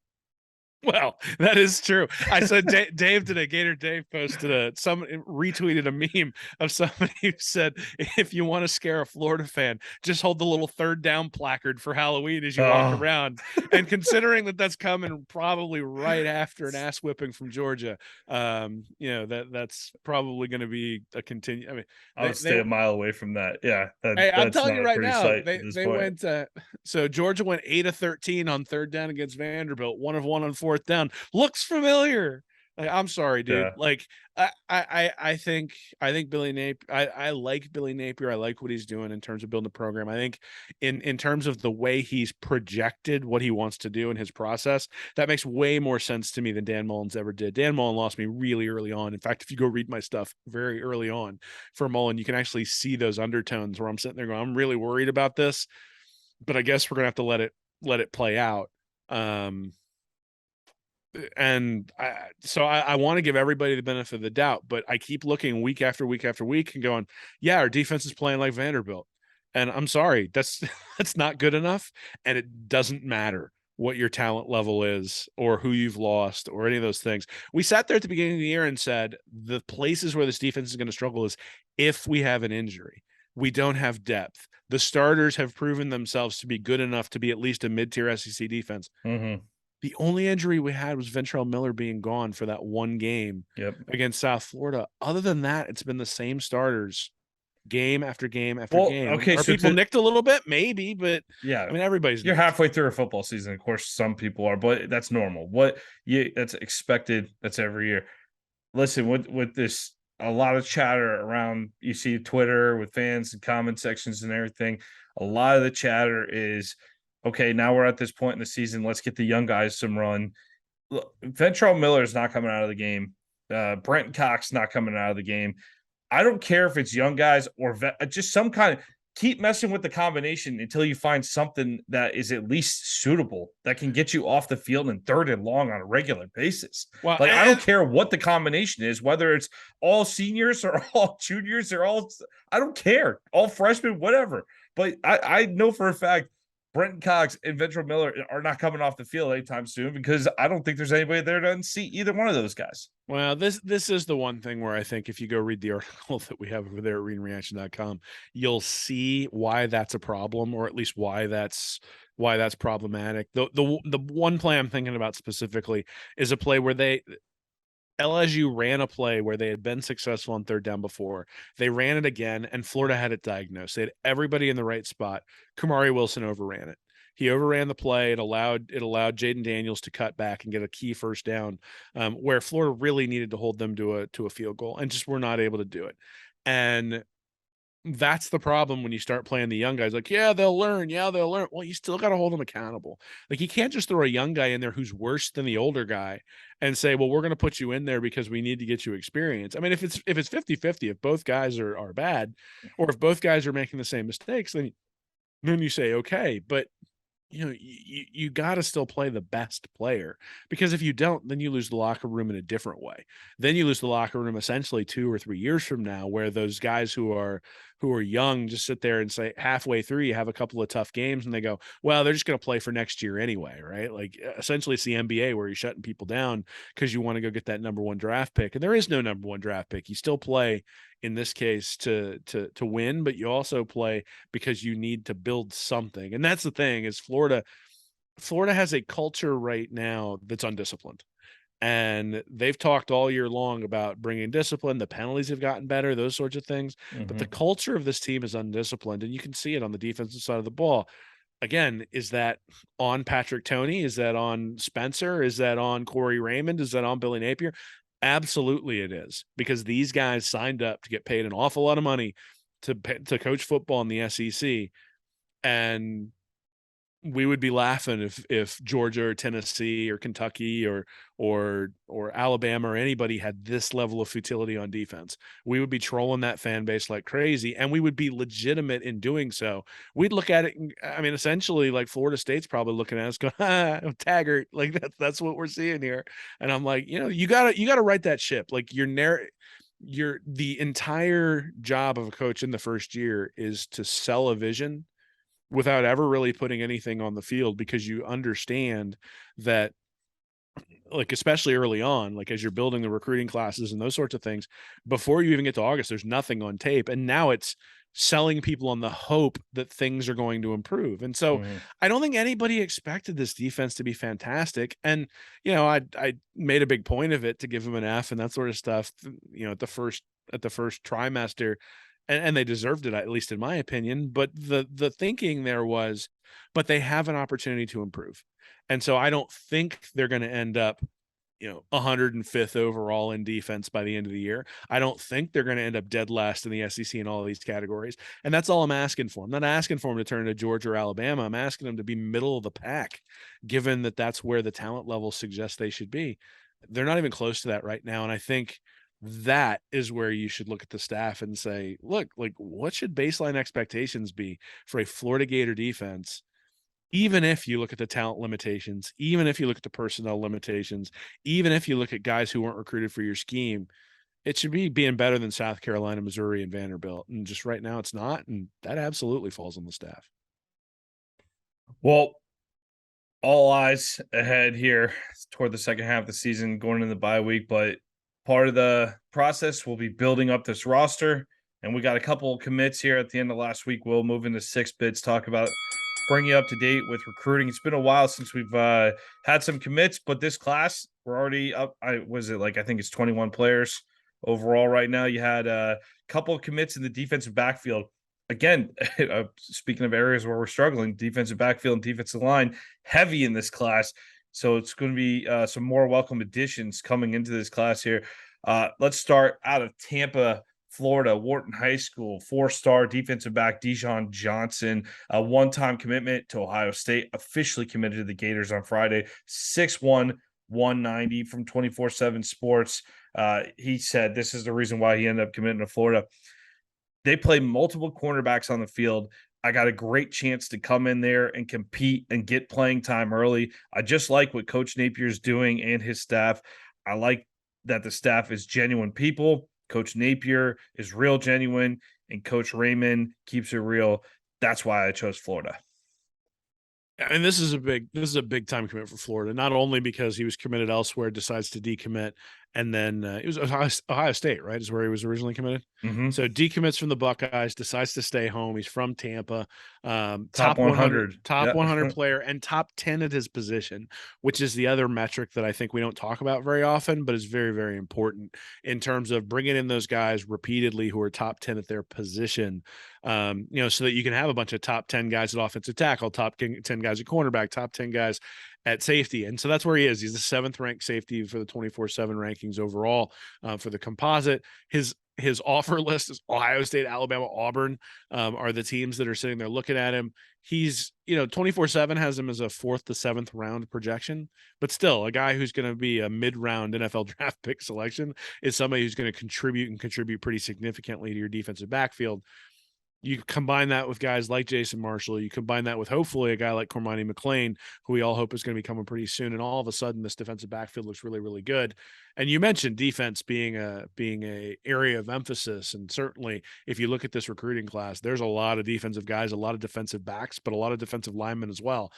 Well, that is true. I said Dave today, Gator Dave posted someone retweeted a meme of somebody who said, if you want to scare a Florida fan, just hold the little third down placard for Halloween as you walk around. And considering that that's coming probably right after an ass whipping from Georgia, that's probably going to be a continue. I mean, I'll stay a mile away from that. Yeah. Hey, I'm That's telling not you a right pretty now, sight they at this they point. went so Georgia went 8 of 13 on third down against Vanderbilt, 1 of 1 on fourth down. Looks familiar. Like, I'm sorry, dude. Yeah. Like I think Billy Napier. I like Billy Napier. I like what he's doing in terms of building the program. I think in terms of the way he's projected what he wants to do in his process, that makes way more sense to me than Dan Mullen's ever did. Dan Mullen lost me really early on. In fact, if you go read my stuff very early on for Mullen, you can actually see those undertones where I'm sitting there going, I'm really worried about this, but I guess we're gonna have to let it play out. So I want to give everybody the benefit of the doubt, but I keep looking week after week after week and going, yeah, our defense is playing like Vanderbilt. And I'm sorry, that's not good enough. And it doesn't matter what your talent level is or who you've lost or any of those things. We sat there at the beginning of the year and said the places where this defense is going to struggle is if we have an injury. We don't have depth. The starters have proven themselves to be good enough to be at least a mid-tier SEC defense. Mm-hmm. The only injury we had was Ventrell Miller being gone for that one game against South Florida. Other than that, it's been the same starters game after game after game. Okay, Are people nicked a little bit? Maybe, but yeah, I mean, everybody's you're nicked. halfway through a football season. Of course, some people are, but that's normal. That's expected. That's every year. Listen, with this, a lot of chatter around. You see Twitter with fans and comment sections and everything. A lot of the chatter is, okay, now we're at this point in the season. Let's get the young guys some run. Look, Ventrell Miller is not coming out of the game. Brent Cox not coming out of the game. I don't care if it's young guys or just some kind of keep messing with the combination until you find something that is at least suitable that can get you off the field in third and long on a regular basis. Well, like, I don't care what the combination is, whether it's all seniors or all juniors or I don't care, all freshmen, whatever. But I know for a fact Brenton Cox and Ventrell Miller are not coming off the field anytime soon because I don't think there's anybody there to unseat either one of those guys. Well, this is the one thing where I think if you go read the article that we have over there at readandreaction.com, you'll see why that's a problem, or at least why that's problematic. The one play I'm thinking about specifically is a play where LSU ran a play where they had been successful on third down before. They ran it again, and Florida had it diagnosed. They had everybody in the right spot. Kamari Wilson overran it. He overran the play. It allowed Jaden Daniels to cut back and get a key first down, where Florida really needed to hold them to a field goal and just were not able to do it. And that's the problem when you start playing the young guys. Like, yeah, they'll learn. Yeah, they'll learn. Well, you still got to hold them accountable. Like, you can't just throw a young guy in there who's worse than the older guy and say, well, we're going to put you in there because we need to get you experience. I mean, if it's 50-50, if both guys are bad, or if both guys are making the same mistakes, then you say, okay, but you got to still play the best player, because if you don't, then you lose the locker room in a different way. Then you lose the locker room essentially 2 or 3 years from now, where those guys who are young just sit there and say halfway through, you have a couple of tough games and they go, well, they're just going to play for next year anyway. Right. Like, essentially it's the NBA where you're shutting people down because you want to go get that number 1 draft pick. And there is no number 1 draft pick. You still play in this case to win, but you also play because you need to build something. And that's the thing is Florida has a culture right now that's undisciplined. And they've talked all year long about bringing discipline. The penalties have gotten better, those sorts of things. Mm-hmm. But the culture of this team is undisciplined, and you can see it on the defensive side of the ball. Again, is that on Patrick Toney? Is that on Spencer? Is that on Corey Raymond? Is that on Billy Napier? Absolutely it is, because these guys signed up to get paid an awful lot of money to coach football in the SEC. And we would be laughing if Georgia or Tennessee or Kentucky or Alabama or anybody had this level of futility on defense. We would be trolling that fan base like crazy, and we would be legitimate in doing so. We'd look at it, I mean, essentially like Florida State's probably looking at us going, Taggart, like that's what we're seeing here. And I'm like, you gotta right that ship. Like, the entire job of a coach in the first year is to sell a vision without ever really putting anything on the field, because you understand that like especially early on, like as you're building the recruiting classes and those sorts of things, before you even get to August, there's nothing on tape. And now it's selling people on the hope that things are going to improve. And so Mhm. I don't think anybody expected this defense to be fantastic. And, you know, I made a big point of it to give them an F and that sort of stuff, you know, at the first trimester. And they deserved it, at least in my opinion. But the thinking there was, but they have an opportunity to improve. And so I don't think they're going to end up, you know, 105th overall in defense by the end of the year. I don't think they're going to end up dead last in the SEC in all of these categories. And that's all I'm asking for. I'm not asking for them to turn into Georgia or Alabama. I'm asking them to be middle of the pack, given that that's where the talent level suggests they should be. They're not even close to that right now. And I think that is where you should look at the staff and say, look, like what should baseline expectations be for a Florida Gator defense, even if you look at the talent limitations, even if you look at the personnel limitations, even if you look at guys who weren't recruited for your scheme, it should be being better than South Carolina, Missouri, and Vanderbilt. And just right now it's not. And that absolutely falls on the staff. Well, all eyes ahead here toward the second half of the season, going into the bye week. But part of the process will be building up this roster. And we got a couple of commits here at the end of last week. We'll move into 6 bits, talk about bring you up to date with recruiting. It's been a while since we've had some commits, but this class, we're already up. I think it's 21 players overall right now. You had a couple of commits in the defensive backfield. Again, speaking of areas where we're struggling, defensive backfield and defensive line heavy in this class. So it's going to be some more welcome additions coming into this class here. Let's start out of Tampa, Florida, Wharton High School, 4-star defensive back Desean Johnson, a one-time commitment to Ohio State, officially committed to the Gators on Friday, 6'1", 190 from 24/7 Sports. He said this is the reason why he ended up committing to Florida. They play multiple cornerbacks on the field. I got a great chance to come in there and compete and get playing time early. I just like what Coach Napier's doing and his staff. I like that the staff is genuine people. Coach Napier is real genuine, and Coach Raymond keeps it real. That's why I chose Florida. And this is a big time commit for Florida, not only because he was committed elsewhere, decides to decommit, and then it was Ohio State, right? Is where he was originally committed. Mm-hmm. So decommits from the Buckeyes, decides to stay home. He's from Tampa, Top 100, top 100 player, and top 10 at his position, which is the other metric that I think we don't talk about very often, but is very, very important in terms of bringing in those guys repeatedly who are top 10 at their position. You know, so that you can have a bunch of top 10 guys at offensive tackle, top 10 guys at cornerback, top 10 guys at safety. And so that's where he is. He's the 7th ranked safety for the 24/7 rankings overall for the composite. His offer list is Ohio State, Alabama, Auburn are the teams that are sitting there looking at him. He's, you know, 24/7 has him as a 4th to 7th round projection, but still a guy who's going to be a mid-round NFL draft pick selection is somebody who's going to contribute pretty significantly to your defensive backfield. You combine that with guys like Jason Marshall. You combine that with hopefully a guy like Cormani McLean, who we all hope is going to be coming pretty soon. And all of a sudden, this defensive backfield looks really, really good. And you mentioned defense being a area of emphasis. And certainly, if you look at this recruiting class, there's a lot of defensive guys, a lot of defensive backs, but a lot of defensive linemen as well.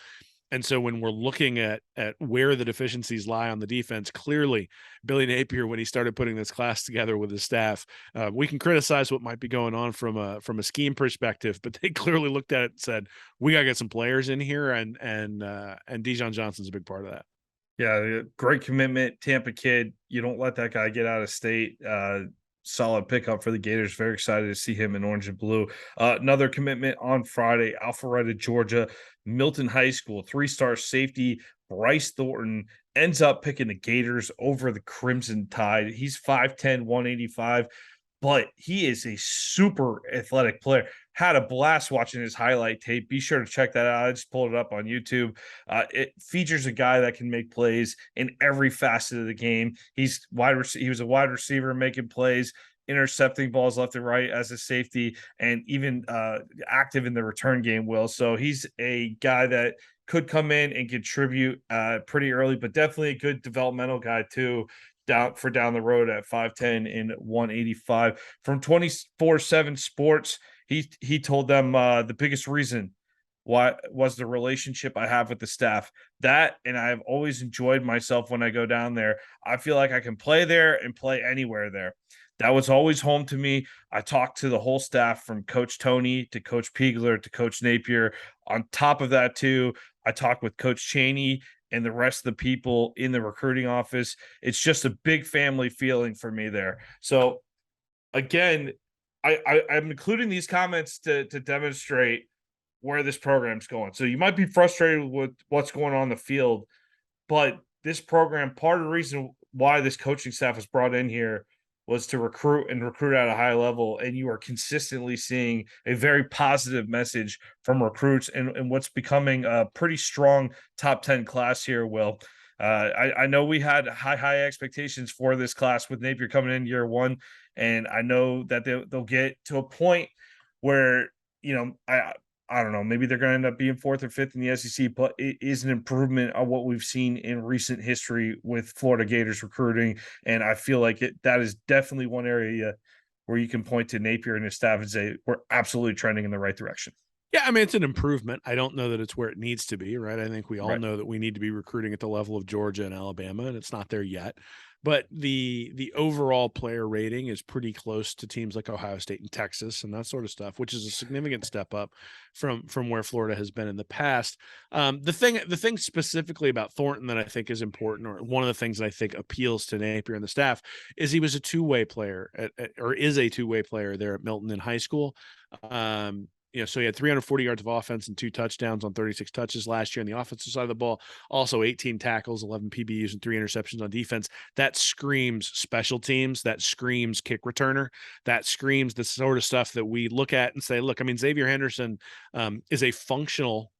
And so when we're looking at where the deficiencies lie on the defense, clearly Billy Napier, when he started putting this class together with his staff, we can criticize what might be going on from a scheme perspective, but they clearly looked at it and said, we got to get some players in here. And Desean Johnson's a big part of that. Yeah, great commitment, Tampa kid. You don't let that guy get out of state. Solid pickup for the Gators. Very excited to see him in orange and blue. Another commitment on Friday, Alpharetta, Georgia, Milton High School, 3-star safety Bryce Thornton ends up picking the Gators over the Crimson Tide. He's 5'10", 185, but he is a super athletic player. Had a blast watching his highlight tape. Be sure to check that out. I just pulled it up on YouTube. It features a guy that can make plays in every facet of the game. He was a wide receiver making plays, intercepting balls left and right as a safety, and even active in the return game, Will. So he's a guy that could come in and contribute pretty early, but definitely a good developmental guy too. Down the road at 5'10" and 185 from 24/7 Sports. He told them the biggest reason was the relationship I have with the staff. That, and I've always enjoyed myself when I go down there. I feel like I can play there and play anywhere there. That was always home to me. I talked to the whole staff from Coach Tony to Coach Piegler to Coach Napier. On top of that, too, I talked with Coach Cheney and the rest of the people in the recruiting office. It's just a big family feeling for me there. So again, I'm including these comments to demonstrate where this program's going. So you might be frustrated with what's going on in the field, but this program, part of the reason why this coaching staff was brought in here was to recruit at a high level. And you are consistently seeing a very positive message from recruits and what's becoming a pretty strong top 10 class here, Will. I know we had high expectations for this class with Napier coming in year one, and I know that they'll get to a point where, I don't know, maybe they're going to end up being fourth or fifth in the SEC, but it is an improvement on what we've seen in recent history with Florida Gators recruiting. And I feel like that is definitely one area where you can point to Napier and his staff and say, we're absolutely trending in the right direction. Yeah, I mean, it's an improvement. I don't know that it's where it needs to be, right? I think we all know that we need to be recruiting at the level of Georgia and Alabama, and it's not there yet. But the overall player rating is pretty close to teams like Ohio State and Texas and that sort of stuff, which is a significant step up from where Florida has been in the past. The thing specifically about Thornton that I think is important, or one of the things that I think appeals to Napier and the staff, is he was a two-way player or is a two-way player there at Milton in high school. So he had 340 yards of offense and 2 touchdowns on 36 touches last year on the offensive side of the ball. Also 18 tackles, 11 PBUs, and 3 interceptions on defense. That screams special teams. That screams kick returner. That screams the sort of stuff that we look at and say, look, I mean, Xavier Henderson is a functional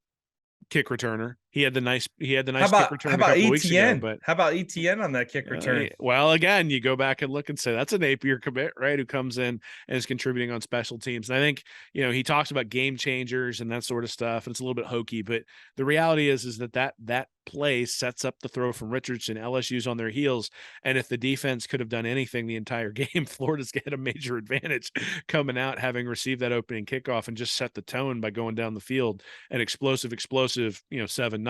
kick returner. He had the nice kick return a couple weeks ago. But how about ETN on that kick return? Well, again, you go back and look and say that's a Napier commit, right? Who comes in and is contributing on special teams. And I think, he talks about game changers and that sort of stuff. And it's a little bit hokey, but the reality is that play sets up the throw from Richardson. LSU's on their heels. And if the defense could have done anything the entire game, Florida's got a major advantage coming out, having received that opening kickoff and just set the tone by going down the field and explosive, 7-0.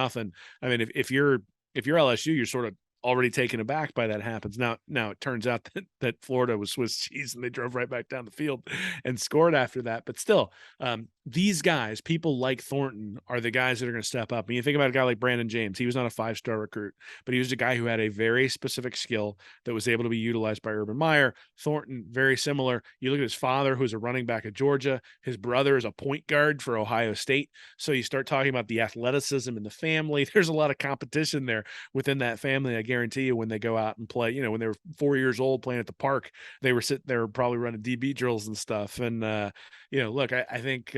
I mean, if you're LSU, you're sort of already taken aback by that happens. Now it turns out that Florida was Swiss cheese and they drove right back down the field and scored after that. But still, these guys, people like Thornton, are the guys that are going to step up. I mean, you think about a guy like Brandon James. He was not a 5-star recruit, but he was a guy who had a very specific skill that was able to be utilized by Urban Meyer. Thornton, very similar. You look at his father, who's a running back at Georgia. His brother is a point guard for Ohio State. So you start talking about the athleticism in the family. There's a lot of competition there within that family. I guarantee you when they go out and play, when they were 4 years old playing at the park, they were sitting there probably running DB drills and stuff. And, look, I think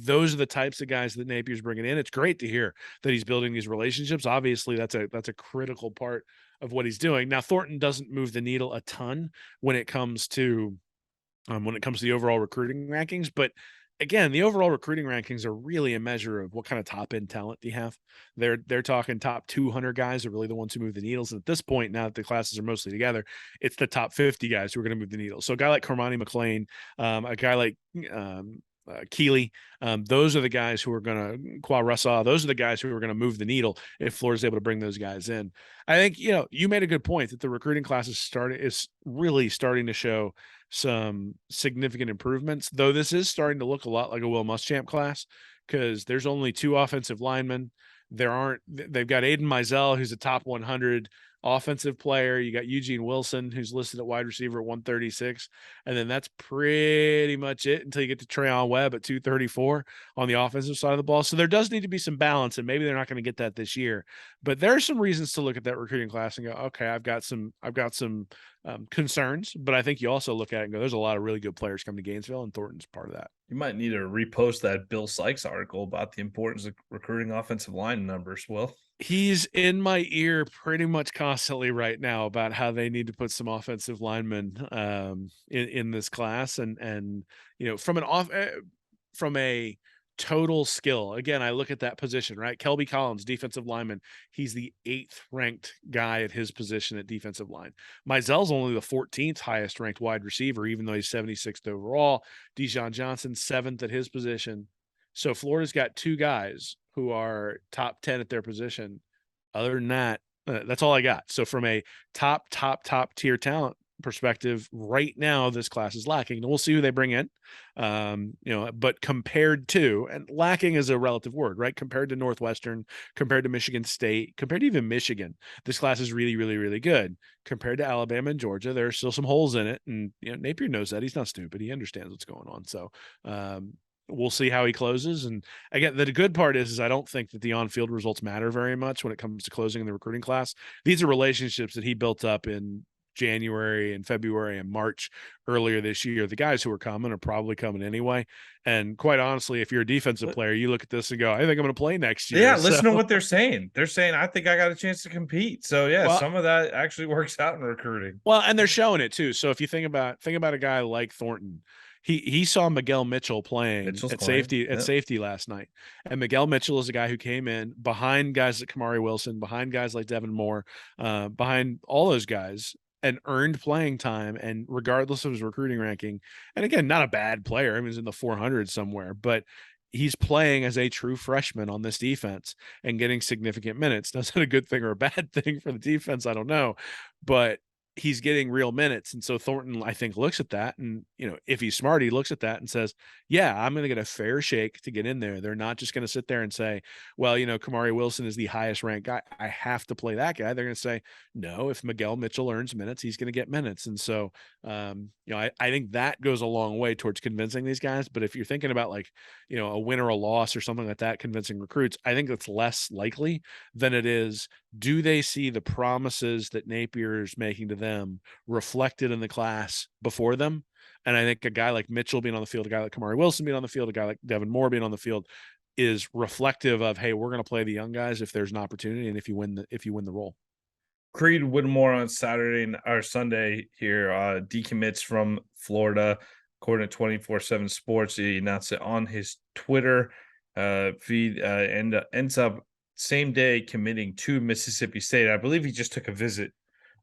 those are the types of guys that Napier's bringing in. It's great to hear that he's building these relationships. Obviously, that's a critical part of what he's doing. Now, Thornton doesn't move the needle a ton when it comes to the overall recruiting rankings, but again, the overall recruiting rankings are really a measure of what kind of top end talent do you have. They're talking top 200 guys are really the ones who move the needles. And at this point, now that the classes are mostly together, it's the top 50 guys who are going to move the needle. So a guy like Cormani McLean, a guy like Keeley, those are the guys who are going to Russell. Those are the guys who are going to move the needle if Florida's able to bring those guys in. I think, you made a good point that the recruiting class is really starting to show some significant improvements, though this is starting to look a lot like a Will Muschamp class because there's only 2 offensive linemen. They've got Aiden Mizell, who's a top 100 offensive player. You got Eugene Wilson, who's listed at wide receiver at 136. And then that's pretty much it until you get to Trayon Webb at 234 on the offensive side of the ball. So there does need to be some balance, and maybe they're not going to get that this year. But there are some reasons to look at that recruiting class and go, okay, I've got some concerns, but I think you also look at it and go, there's a lot of really good players coming to Gainesville, and Thornton's part of that. You might need to repost that Bill Sykes article about the importance of recruiting offensive line numbers, Will. He's in my ear pretty much constantly right now about how they need to put some offensive linemen in this class. And from a total skill. Again, I look at that position, right? Kelby Collins, defensive lineman. He's the 8th ranked guy at his position at defensive line. Mizell's only the 14th highest ranked wide receiver, even though he's 76th overall. Desean Johnson, 7th at his position. So Florida's got two guys who are top 10 at their position. Other than that, that's all I got. So from a top tier talent perspective, right now this class is lacking. And we'll see who they bring in. But compared to, and lacking is a relative word, right? Compared to Northwestern, compared to Michigan State, compared to even Michigan, this class is really, really, really good. Compared to Alabama and Georgia, there are still some holes in it. And Napier knows that. He's not stupid. He understands what's going on. So we'll see how he closes. And again, the good part is I don't think that the on-field results matter very much when it comes to closing in the recruiting class. These are relationships that he built up in January and February and March earlier this year. The guys who are coming are probably coming anyway. And quite honestly, if you're a defensive player, you look at this and go, I think I'm going to play next year. Yeah, listen to what they're saying. They're saying, I think I got a chance to compete. So yeah, well, some of that actually works out in recruiting. Well, and they're showing it too. So if you think about a guy like Thornton, he saw Miguel Mitchell playing at safety last night. And Miguel Mitchell is a guy who came in behind guys like Kamari Wilson, behind guys like Devin Moore, behind all those guys, and earned playing time. And regardless of his recruiting ranking, and again, not a bad player. I mean, he's in the 400s somewhere, but he's playing as a true freshman on this defense and getting significant minutes. Now, is that a good thing or a bad thing for the defense? I don't know, but he's getting real minutes. And so Thornton, I think, looks at that. And, if he's smart, he looks at that and says, yeah, I'm going to get a fair shake to get in there. They're not just going to sit there and say, well, Kamari Wilson is the highest ranked guy, I have to play that guy. They're going to say, no, if Miguel Mitchell earns minutes, he's going to get minutes. And so, I think that goes a long way towards convincing these guys. But if you're thinking about a win or a loss or something like that, convincing recruits, I think that's less likely than it is. Do they see the promises that Napier's making to them reflected in the class before them? And I think a guy like Mitchell being on the field, a guy like Kamari Wilson being on the field, a guy like Devin Moore being on the field is reflective of, hey, we're going to play the young guys if there's an opportunity and if you win the role. THRID Whittemore on Saturday or Sunday here decommits from Florida, according to 24/7 Sports. He announced it on his Twitter feed and ends up same day committing to Mississippi State. I believe he just took a visit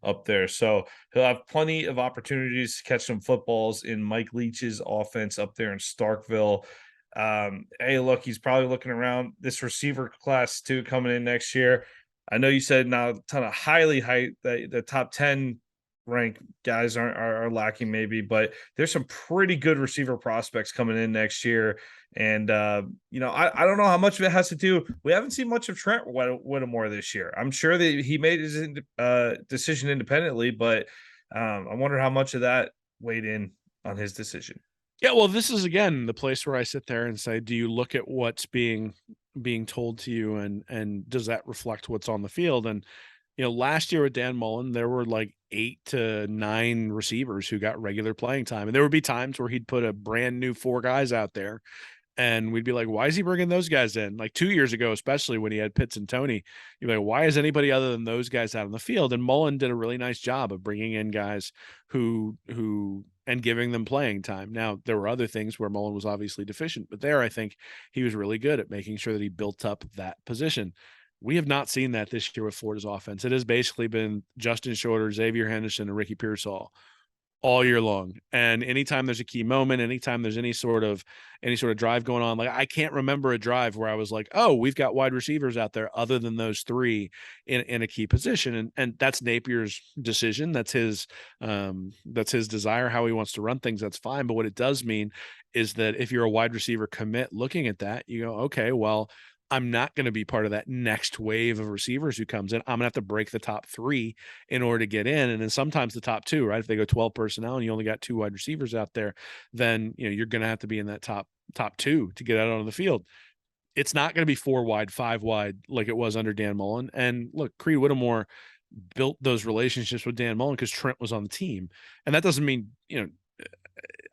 up there, so he'll have plenty of opportunities to catch some footballs in Mike Leach's offense up there in Starkville. Hey, look, he's probably looking around this receiver class too coming in next year. I know you said now a ton of highly the top 10 ranked guys are lacking maybe, but there's some pretty good receiver prospects coming in next year. And, I don't know how much of it has to do. We haven't seen much of Trent Whittemore this year. I'm sure that he made his decision independently, but I wonder how much of that weighed in on his decision. Yeah, well, this is, again, the place where I sit there and say, do you look at what's being told to you and does that reflect what's on the field? And, last year with Dan Mullen, there were like 8 to 9 receivers who got regular playing time. And there would be times where he'd put a brand new 4 guys out there and we'd be like, why is he bringing those guys in? Like 2 years ago, especially when he had Pitts and Tony, you'd be like, why is anybody other than those guys out on the field? And Mullen did a really nice job of bringing in guys who and giving them playing time. Now, there were other things where Mullen was obviously deficient, but there I think he was really good at making sure that he built up that position. We have not seen that this year with Florida's offense. It has basically been Justin Shorter, Xavier Henderson, and Ricky Pearsall all year long. And anytime there's a key moment, anytime there's any sort of drive going on, like I can't remember a drive where I was like, oh, we've got wide receivers out there other than those 3 in a key position. And that's Napier's decision. That's his desire, how he wants to run things. That's fine. But what it does mean is that if you're a wide receiver commit looking at that, you go, okay, well, I'm not going to be part of that next wave of receivers who comes in. I'm gonna have to break the top 3 in order to get in. And then sometimes the top 2, right? If they go 12 personnel and you only got 2 wide receivers out there, then you're going to have to be in that top 2 to get out on the field. It's not going to be 4 wide, 5 wide like it was under Dan Mullen. And look, THRID Whittemore built those relationships with Dan Mullen because Trent was on the team. And that doesn't mean,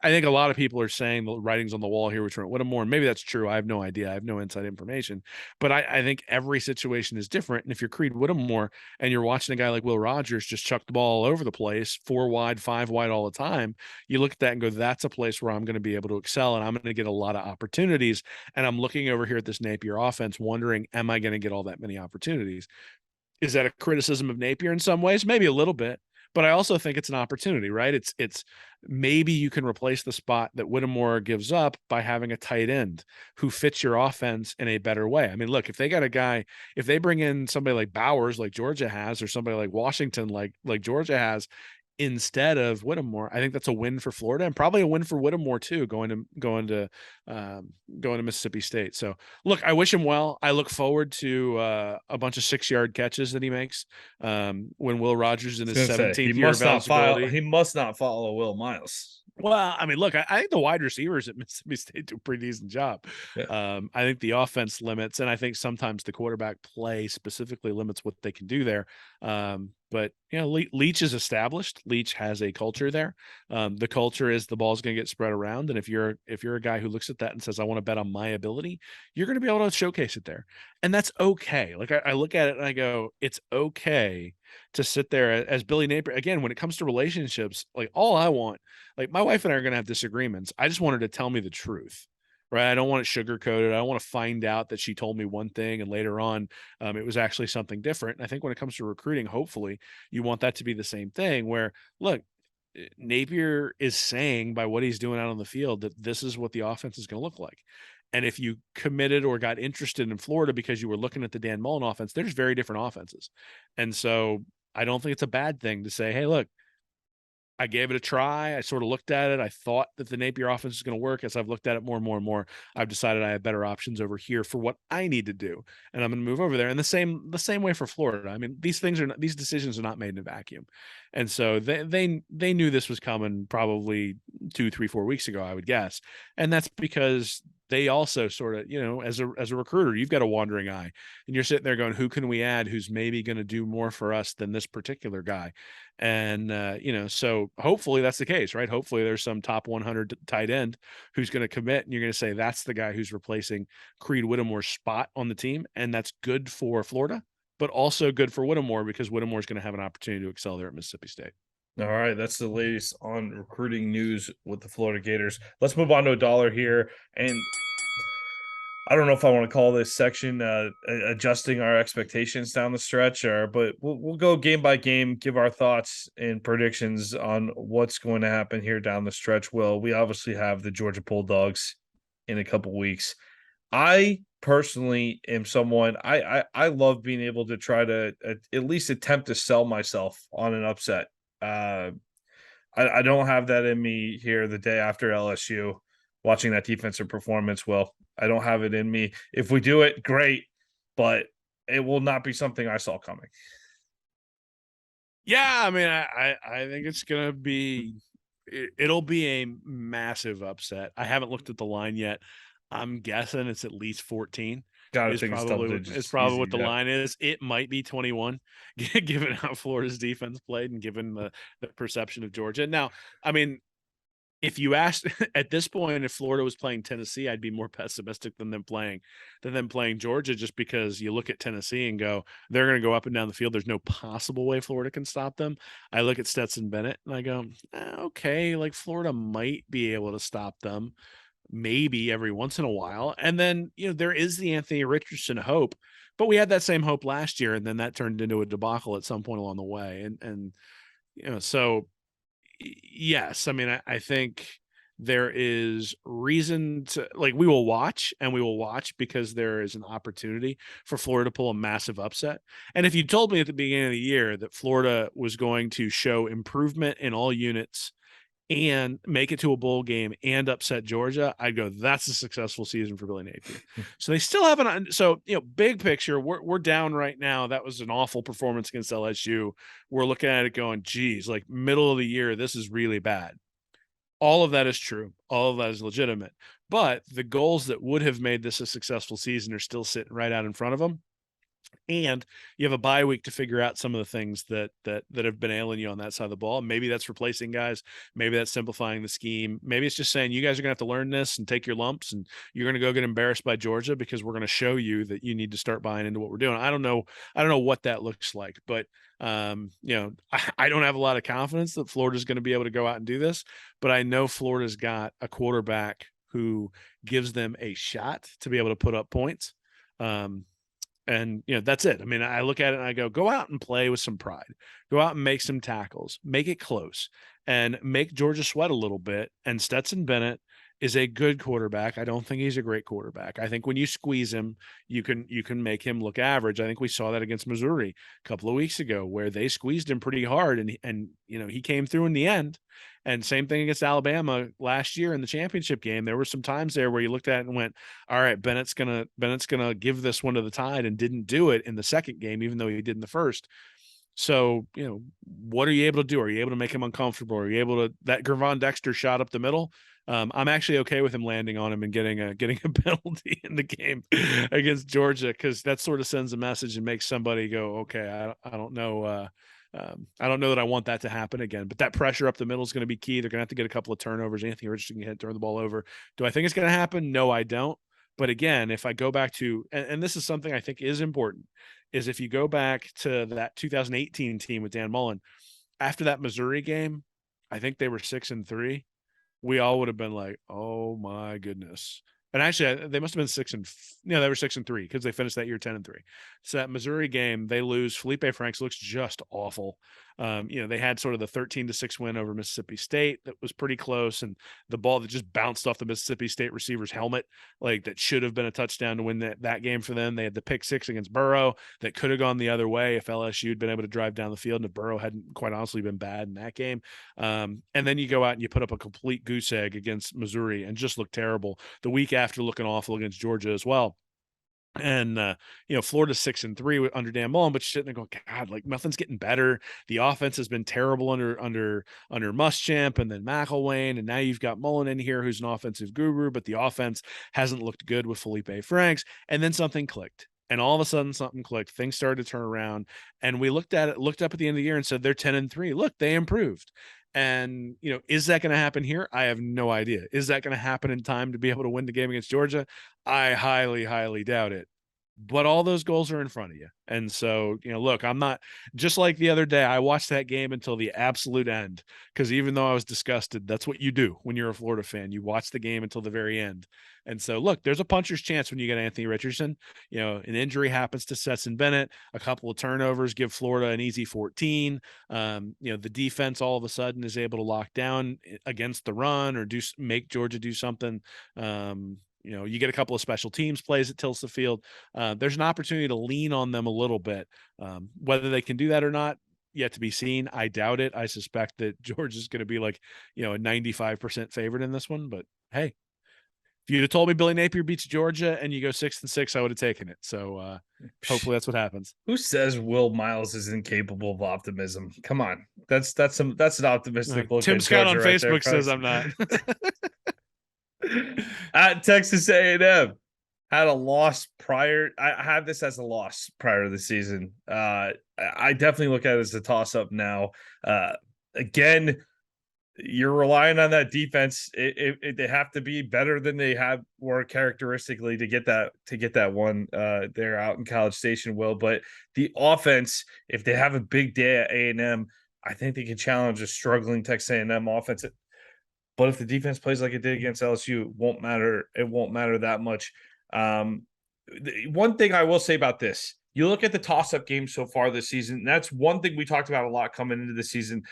I think a lot of people are saying the writing's on the wall here with Trent Whittemore, and maybe that's true. I have no idea. I have no inside information. But I think every situation is different. And if you're THRID Whittemore and you're watching a guy like Will Rogers just chuck the ball all over the place, 4 wide, 5 wide all the time, you look at that and go, that's a place where I'm going to be able to excel and I'm going to get a lot of opportunities. And I'm looking over here at this Napier offense wondering, am I going to get all that many opportunities? Is that a criticism of Napier in some ways? Maybe a little bit. but I also think it's an opportunity, right? It's maybe you can replace the spot that Whittemore gives up by having a tight end who fits your offense in a better way. I mean, look, if they got a guy, if they bring in somebody like Bowers, like Georgia has, or somebody like Washington, like Georgia has, instead of Whittemore, I think that's a win for Florida and probably a win for Whittemore too, going to Mississippi State. So look, I wish him well. I look forward to a bunch of 6-yard catches that he makes when Will Rogers in his 17th year of eligibility. He must not follow Will Miles. Well, I mean, look, I think the wide receivers at Mississippi State do a pretty decent job. Yeah. I think the offense limits, and I think sometimes the quarterback play specifically limits what they can do there. But Leach is established. Leach has a culture there. The culture is the ball's going to get spread around, and if you're a guy who looks at that and says, "I want to bet on my ability," you're going to be able to showcase it there, and that's okay. Like I look at it and I go, "It's okay." To sit there as Billy Napier again, when it comes to relationships, like all I want, like my wife and I are going to have disagreements. I just want her to tell me the truth, right? I don't want it sugarcoated. I don't want to find out that she told me one thing and later on it was actually something different. And I think when it comes to recruiting, hopefully you want that to be the same thing where, look, Napier is saying by what he's doing out on the field that this is what the offense is going to look like. And if you committed or got interested in Florida because you were looking at the Dan Mullen offense, there's very different offenses. And so I don't think it's a bad thing to say, hey, look, I gave it a try. I sort of looked at it. I thought that the Napier offense is going to work. As I've looked at it more and more and more, I've decided I have better options over here for what I need to do, and I'm going to move over there. And the same way for Florida. I mean, these decisions are not made in a vacuum, and so they knew this was coming probably 2, 3, 4 weeks ago, I would guess, and that's because they also sort of, as a recruiter, you've got a wandering eye and you're sitting there going, who can we add who's maybe going to do more for us than this particular guy? And, so hopefully that's the case, right? Hopefully there's some top 100 tight end who's going to commit and you're going to say, that's the guy who's replacing Creed Whittemore's spot on the team. And that's good for Florida, but also good for Whittemore because Whittemore is going to have an opportunity to excel there at Mississippi State. All right, that's the latest on recruiting news with the Florida Gators. Let's move on to a dollar here, and I don't know if I want to call this section adjusting our expectations down the stretch, but we'll go game by game, give our thoughts and predictions on what's going to happen here down the stretch. Well, we obviously have the Georgia Bulldogs in a couple weeks. I personally am someone I love being able to try to at least attempt to sell myself on an upset. I don't have that in me here the day after LSU, watching that defensive performance. Well, I don't have it in me. If we do it, great, but it will not be something I saw coming. Yeah, I mean, I think it's gonna be it'll be a massive upset. I haven't looked at the line yet. I'm guessing it's at least 14. Gotta It's think it's double digits. it's probably Easy, what the yeah. line is. It might be 21, given how Florida's defense played and given the perception of Georgia. Now, I mean, if you asked at this point if Florida was playing Tennessee, I'd be more pessimistic than them playing Georgia, just because you look at Tennessee and go, they're going to go up and down the field. There's no possible way Florida can stop them. I look at Stetson Bennett and I go, okay, like Florida might be able to stop them, maybe every once in a while. And then, there is the Anthony Richardson hope, but we had that same hope last year, and then that turned into a debacle at some point along the way. And so yes, I mean, I think there is reason to, like, we will watch because there is an opportunity for Florida to pull a massive upset. And if you told me at the beginning of the year that Florida was going to show improvement in all units and make it to a bowl game and upset Georgia, I'd go, that's a successful season for Billy Napier. So they still haven't. So, big picture, we're down right now. That was an awful performance against LSU. We're looking at it going, geez, like middle of the year, this is really bad. All of that is true. All of that is legitimate. But the goals that would have made this a successful season are still sitting right out in front of them. And you have a bye week to figure out some of the things that have been ailing you on that side of the ball. Maybe that's replacing guys. Maybe that's simplifying the scheme. Maybe it's just saying you guys are going to have to learn this and take your lumps, and you're going to go get embarrassed by Georgia because we're going to show you that you need to start buying into what we're doing. I don't know what that looks like, but I don't have a lot of confidence that Florida's going to be able to go out and do this, but I know Florida's got a quarterback who gives them a shot to be able to put up points. And, that's it. I mean, I look at it and I go out and play with some pride, go out and make some tackles, make it close, and make Georgia sweat a little bit. And Stetson Bennett is a good quarterback. I don't think he's a great quarterback. I think when you squeeze him, you can make him look average. I think we saw that against Missouri a couple of weeks ago where they squeezed him pretty hard, and he came through in the end. And same thing against Alabama last year in the championship game. There were some times there where you looked at it and went, all right, Bennett's gonna give this one to the Tide, and didn't do it in the second game, even though he did in the first. So, what are you able to do? Are you able to make him uncomfortable? Are you able to that Gervon Dexter shot up the middle? I'm actually okay with him landing on him and getting a penalty in the game against Georgia, because that sort of sends a message and makes somebody go, okay, I don't know. I don't know that I want that to happen again, but that pressure up the middle is going to be key. They're going to have to get a couple of turnovers. Anthony Richardson can turn the ball over. Do I think it's going to happen? No, I don't. But again, if I go back to, and this is something I think is important, is if you go back to that 2018 team with Dan Mullen, after that Missouri game, I think they were 6-3. We all would have been like, oh my goodness. And actually, they must have been they were 6-3 because they finished that year 10-3. So that Missouri game, they lose. Felipe Franks looks just awful. They had sort of the 13-6 win over Mississippi State that was pretty close, and the ball that just bounced off the Mississippi State receiver's helmet, like that should have been a touchdown to win that game for them. They had the pick six against Burrow that could have gone the other way if LSU had been able to drive down the field, and if Burrow hadn't quite honestly been bad in that game. And then you go out and you put up a complete goose egg against Missouri and just look terrible. The week after, looking awful against Georgia as well. And Florida's 6-3 under Dan Mullen, but you're sitting there going, God, like nothing's getting better. The offense has been terrible under Muschamp and then McElwain, and now you've got Mullen in here who's an offensive guru, but the offense hasn't looked good with Felipe Franks. And then something clicked. And all of a sudden something clicked. Things started to turn around. And we looked up at the end of the year and said, they're 10-3. Look, they improved. And, is that going to happen here? I have no idea. Is that going to happen in time to be able to win the game against Georgia? I highly, highly doubt it. But all those goals are in front of you. And so, look, I'm not, just like the other day, I watched that game until the absolute end, because even though I was disgusted, that's what you do when you're a Florida fan. You watch the game until the very end. And so, look, there's a puncher's chance when you get Anthony Richardson. An injury happens to Stetson Bennett, a couple of turnovers give Florida an easy 14. The defense all of a sudden is able to lock down against the run or make Georgia do something. You get a couple of special teams plays that tilts the field. There's an opportunity to lean on them a little bit. Whether they can do that or not, yet to be seen. I doubt it. I suspect that Georgia's going to be like, a 95% favorite in this one. But hey, if you'd have told me Billy Napier beats Georgia and you go 6-6, I would have taken it. So hopefully that's what happens. Who says Will Miles is incapable of optimism? Come on, that's an optimistic look. Tim Scott on right Facebook says I'm not. At Texas A&M had a loss prior. I had this as a loss prior to the season. I definitely look at it as a toss-up now. Again, you're relying on that defense. They have to be better than they were characteristically to get that one there out in College Station. But the offense, if they have a big day at A&M, I think they can challenge a struggling Texas A&M offense. But if the defense plays like it did against LSU, it won't matter. It won't matter that much. One thing I will say about this, you look at the toss-up game so far this season, that's one thing we talked about a lot coming into the season.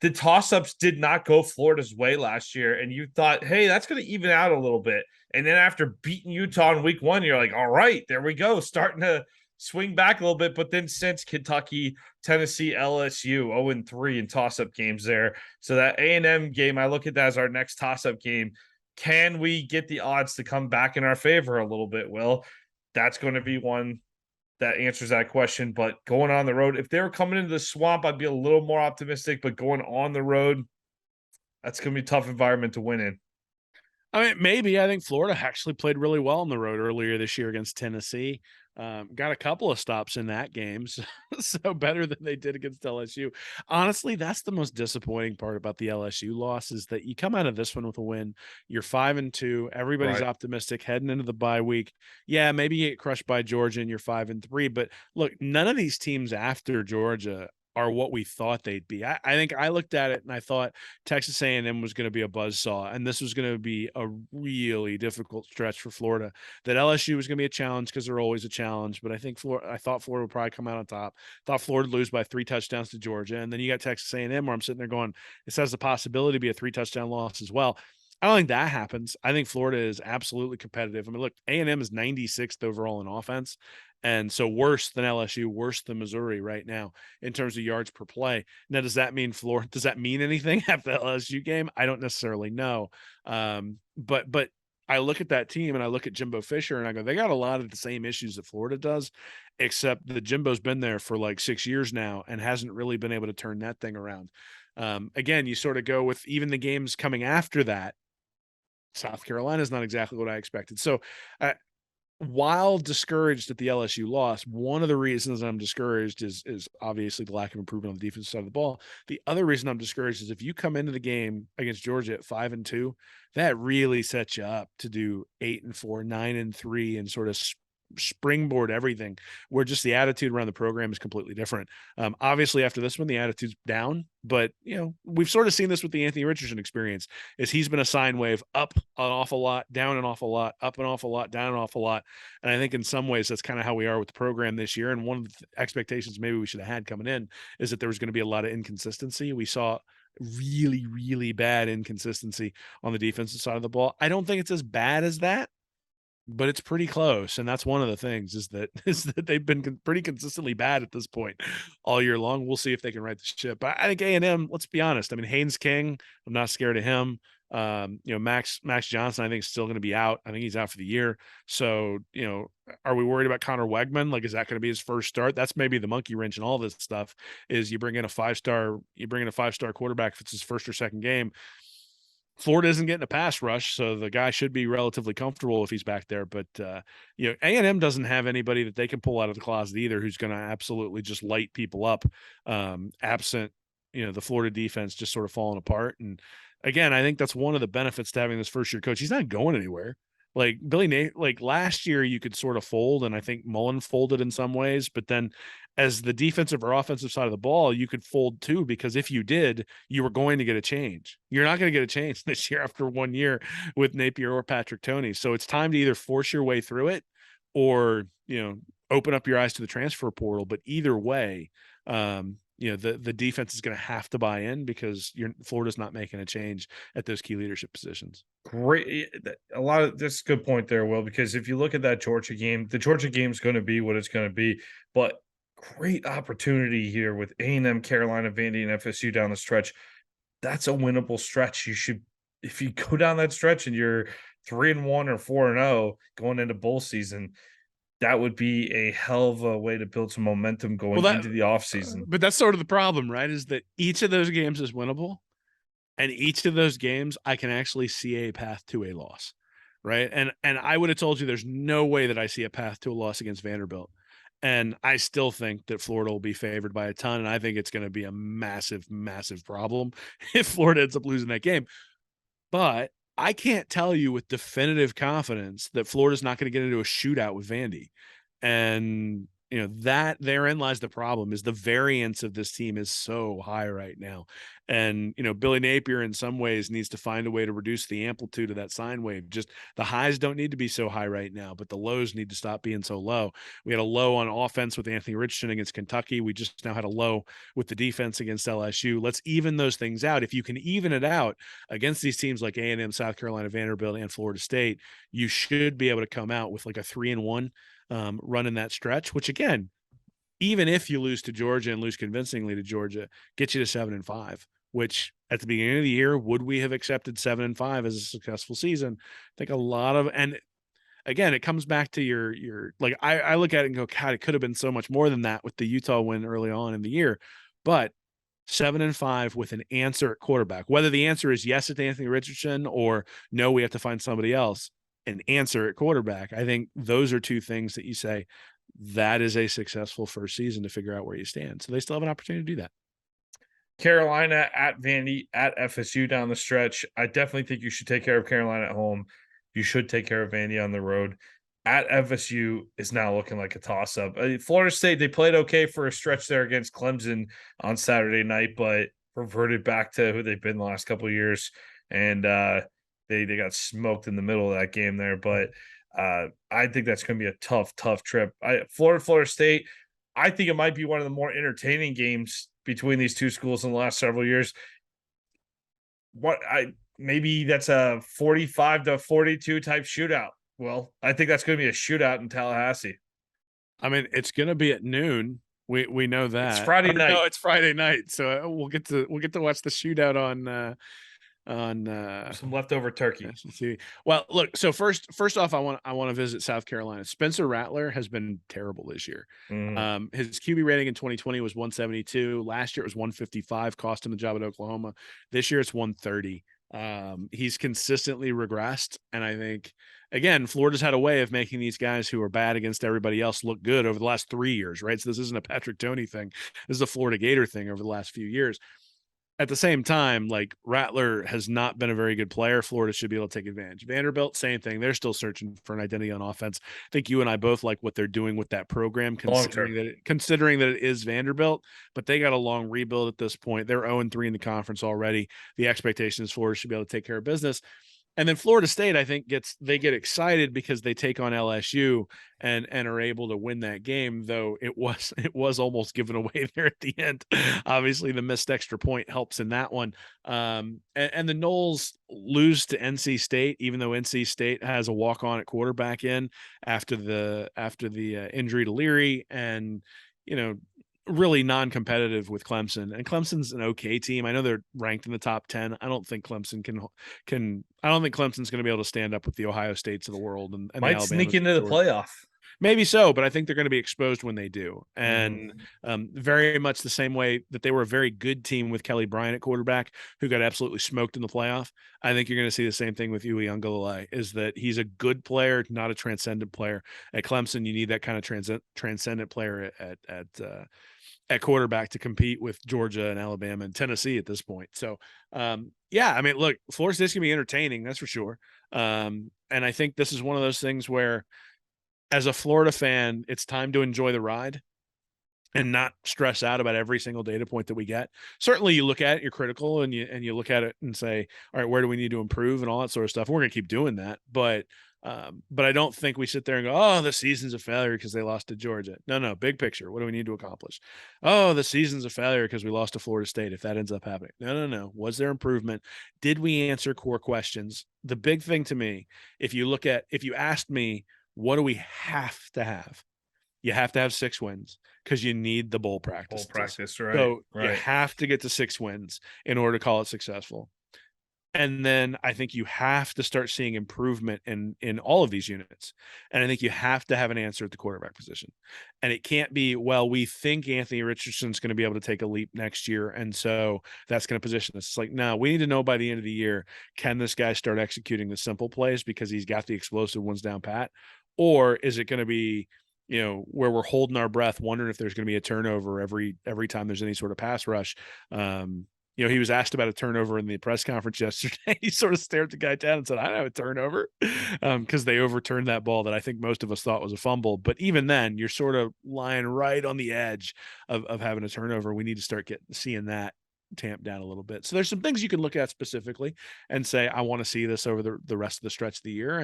The toss-ups did not go Florida's way last year, and you thought, hey, that's going to even out a little bit. And then after beating Utah in week 1, you're like, all right, there we go, starting to swing back a little bit. But then since Kentucky, Tennessee, LSU, 0-3 in toss-up games there. So that A&M game, I look at that as our next toss-up game. Can we get the odds to come back in our favor a little bit? Well, that's going to be one that answers that question. But going on the road, if they were coming into the Swamp, I'd be a little more optimistic. But going on the road, that's going to be a tough environment to win in. I mean, maybe. I think Florida actually played really well on the road earlier this year against Tennessee. Got a couple of stops in that game, so better than they did against LSU. Honestly, that's the most disappointing part about the LSU loss, is that you come out of this one with a win. You're 5-2. Everybody's optimistic heading into the bye week. Yeah, maybe you get crushed by Georgia and you're 5-3. But look, none of these teams after Georgia are what we thought they'd be. I think I looked at it and I thought Texas A&M was going to be a buzzsaw, and this was going to be a really difficult stretch for Florida. That LSU was going to be a challenge because they're always a challenge, but I thought Florida would probably come out on top. Thought Florida would lose by 3 touchdowns to Georgia, and then you got Texas A&M where I'm sitting there going, this has the possibility to be a 3-touchdown loss as well. I don't think that happens. I think Florida is absolutely competitive. I mean, look, A&M is 96th overall in offense, and so worse than LSU, worse than Missouri right now in terms of yards per play. Now, does that mean Florida? Does that mean anything after the LSU game? I don't necessarily know. But I look at that team and I look at Jimbo Fisher and I go, they got a lot of the same issues that Florida does, except that Jimbo's been there for like 6 years now and hasn't really been able to turn that thing around. Again, you sort of go with even the games coming after that. South Carolina is not exactly what I expected. So, while discouraged at the LSU loss, one of the reasons I'm discouraged is obviously the lack of improvement on the defensive side of the ball. The other reason I'm discouraged is if you come into the game against Georgia at 5-2, that really sets you up to do 8-4, 9-3, and sort of springboard everything, where just the attitude around the program is completely different. Obviously after this one, the attitude's down, but we've sort of seen this with the Anthony Richardson experience, is he's been a sine wave, up an awful lot, down an awful lot, up an awful lot, down an awful lot. And I think in some ways that's kind of how we are with the program this year. And one of the expectations maybe we should have had coming in is that there was going to be a lot of inconsistency. We saw really, really bad inconsistency on the defensive side of the ball. I don't think it's as bad as that, but it's pretty close, and that's one of the things is that they've been pretty consistently bad at this point all year long. We'll see if they can right the ship. But I think A&M, let's be honest. I mean, Haynes King, I'm not scared of him. Max Johnson, I think, is still going to be out. I think he's out for the year. So, are we worried about Connor Wegman? Like, is that going to be his first start? That's maybe the monkey wrench in all this stuff. Is you bring in a 5-star quarterback if it's his first or second game. Florida isn't getting a pass rush, so the guy should be relatively comfortable if he's back there. But A&M doesn't have anybody that they can pull out of the closet either, who's going to absolutely just light people up. Absent, the Florida defense just sort of falling apart. And again, I think that's one of the benefits to having this first year coach. He's not going anywhere. Like Billy Nate, like last year, you could sort of fold, and I think Mullen folded in some ways. But then, as the defensive or offensive side of the ball, you could fold too, because if you did, you were going to get a change. You're not going to get a change this year after 1 year with Napier or Patrick Toney. So it's time to either force your way through it, or open up your eyes to the transfer portal. But either way, the defense is going to have to buy in, because Florida's not making a change at those key leadership positions. Great. That's a good point there, Will, because if you look at that Georgia game, the Georgia game is going to be what it's going to be, but great opportunity here with A&M, Carolina, Vandy, and FSU down the stretch. That's a winnable stretch. If you go down that stretch and you're 3-1 or 4-0 going into bowl season, that would be a hell of a way to build some momentum going into the offseason. But that's sort of the problem, right? Is that each of those games is winnable, and each of those games I can actually see a path to a loss, right? And I would have told you there's no way that I see a path to a loss against Vanderbilt. And I still think that Florida will be favored by a ton, and I think it's going to be a massive, massive problem if Florida ends up losing that game. But I can't tell you with definitive confidence that Florida's not going to get into a shootout with Vandy. And that therein lies the problem, is the variance of this team is so high right now. And, Billy Napier in some ways needs to find a way to reduce the amplitude of that sine wave. Just the highs don't need to be so high right now, but the lows need to stop being so low. We had a low on offense with Anthony Richardson against Kentucky. We just now had a low with the defense against LSU. Let's even those things out. If you can even it out against these teams like A&M, South Carolina, Vanderbilt, and Florida State, you should be able to come out with like a 3-1 run in that stretch, which again, even if you lose to Georgia and lose convincingly to Georgia, gets you to 7-5, which at the beginning of the year, would we have accepted 7-5 as a successful season? I think a lot of, and again, it comes back to your like, I look at it and go, God, it could have been so much more than that with the Utah win early on in the year, but 7-5 with an answer at quarterback, whether the answer is yes at Anthony Richardson or no, we have to find somebody else. An answer at quarterback. I think those are two things that you say that is a successful first season to figure out where you stand. So they still have an opportunity to do that. Carolina at Vandy at FSU down the stretch. I definitely think you should take care of Carolina at home. You should take care of Vandy on the road. at FSU is now looking like a toss-up. Florida State, they played okay for a stretch there against Clemson on Saturday night, but reverted back to who they've been the last couple of years, and they got smoked in the middle of that game there. But I think that's going to be a tough trip. Florida State, I think it might be one of the more entertaining games between these two schools in the last several years. Maybe that's a 45-42 type shootout. Well, I think that's going to be a shootout in Tallahassee. I mean, it's going to be at noon. We know that. It's Friday night. No, it's Friday night. So we'll get to watch the shootout on some leftover turkey. Well, look, so first off, I want to visit South Carolina. Spencer Rattler has been terrible this year. His QB rating in 2020 was 172. Last year it was 155, cost him the job at Oklahoma. This year it's 130. He's consistently regressed, and I think, again, Florida's had a way of making these guys who are bad against everybody else look good over the last 3 years, right? So this isn't a Patrick Toney thing. This is a Florida Gator thing over the last few years. At the same time, like, Rattler has not been a very good player. Florida should be able to take advantage. Vanderbilt, same thing. They're still searching for an identity on offense. I think you and I both like what they're doing with that program, considering that it is Vanderbilt, but they got a long rebuild at this point. They're 0-3 in the conference already. The expectation is Florida should be able to take care of business. And then Florida State, I think, get excited because they take on LSU and are able to win that game, though it was almost given away there at the end. Obviously, the missed extra point helps in that one. And the Noles lose to NC State, even though NC State has a walk-on at quarterback in after the injury to Leary, and really non-competitive with Clemson. And Clemson's an okay team. I know they're ranked in the top 10. I don't think Clemson I don't think Clemson's going to be able to stand up with the Ohio States of the world and might the sneak into the playoff. Maybe so, but I think they're going to be exposed when they do. And very much the same way that they were a very good team with Kelly Bryant at quarterback, who got absolutely smoked in the playoff. I think you're going to see the same thing with Uiagalelei, is that he's a good player, not a transcendent player. At Clemson, you need that kind of transcendent player at quarterback to compete with Georgia and Alabama and Tennessee at this point. So, yeah, I mean, look, Florida State's going to be entertaining, that's for sure. And I think this is one of those things where, as a Florida fan, it's time to enjoy the ride and not stress out about every single data point that we get. Certainly you look at it, you're critical, and you look at it and say, all right, where do we need to improve and all that sort of stuff. We're going to keep doing that. But I don't think we sit there and go, oh, the season's a failure because they lost to Georgia. No, big picture. What do we need to accomplish? Oh, the season's a failure because we lost to Florida State, if that ends up happening. No. Was there improvement? Did we answer core questions? The big thing to me, if you asked me, what do we have to have? You have to have 6 wins because you need the bowl practice. Right. So you have to get to 6 wins in order to call it successful. And then I think you have to start seeing improvement in all of these units. And I think you have to have an answer at the quarterback position. And it can't be, well, we think Anthony Richardson's going to be able to take a leap next year, and so that's going to position us. It's like, no, we need to know by the end of the year, can this guy start executing the simple plays because he's got the explosive ones down pat? Or is it going to be, where we're holding our breath, wondering if there's going to be a turnover every time there's any sort of pass rush? He was asked about a turnover in the press conference yesterday. He sort of stared the guy down and said, I don't have a turnover, because they overturned that ball that I think most of us thought was a fumble. But even then, you're sort of lying right on the edge of having a turnover. We need to start seeing that tamped down a little bit. So there's some things you can look at specifically and say, I want to see this over the rest of the stretch of the year.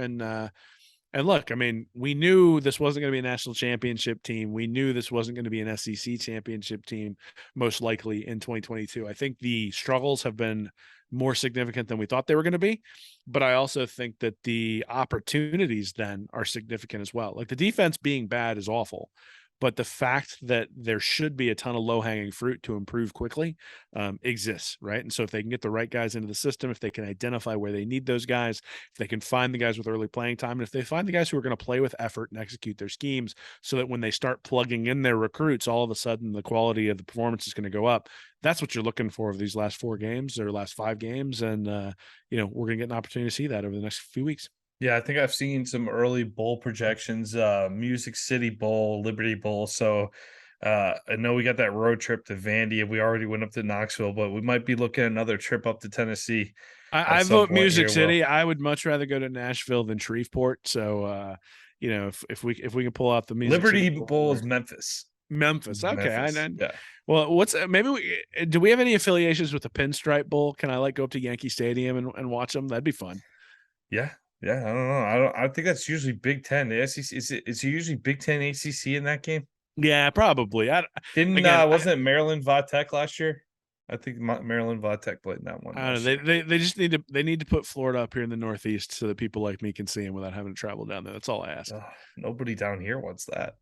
And look, I mean, we knew this wasn't going to be a national championship team. We knew this wasn't going to be an SEC championship team, most likely in 2022. I think the struggles have been more significant than we thought they were going to be. But I also think that the opportunities then are significant as well. Like, the defense being bad is awful, but the fact that there should be a ton of low-hanging fruit to improve quickly exists, right? And so if they can get the right guys into the system, if they can identify where they need those guys, if they can find the guys with early playing time, and if they find the guys who are going to play with effort and execute their schemes, so that when they start plugging in their recruits, all of a sudden the quality of the performance is going to go up. That's what you're looking for of these last 4 games or last 5 games. And, we're going to get an opportunity to see that over the next few weeks. Yeah, I think I've seen some early bowl projections, Music City Bowl, Liberty Bowl. So I know we got that road trip to Vandy, and we already went up to Knoxville, but we might be looking at another trip up to Tennessee. I vote Music City. I would much rather go to Nashville than Shreveport. So, if we can pull out the music Liberty City Bowl is Memphis. Memphis. Okay. Memphis. And Yeah. well, do we have any affiliations with the Pinstripe Bowl? Can I go up to Yankee Stadium and watch them? That'd be fun. Yeah. Yeah. I don't know. I think that's usually Big Ten. The SEC is it usually Big Ten ACC in that game? Yeah, probably. Wasn't it Maryland Vatech last year? I think Maryland Vatech played in that one. I don't know. They just need to put Florida up here in the Northeast so that people like me can see them without having to travel down there. That's all I ask. Nobody down here wants that.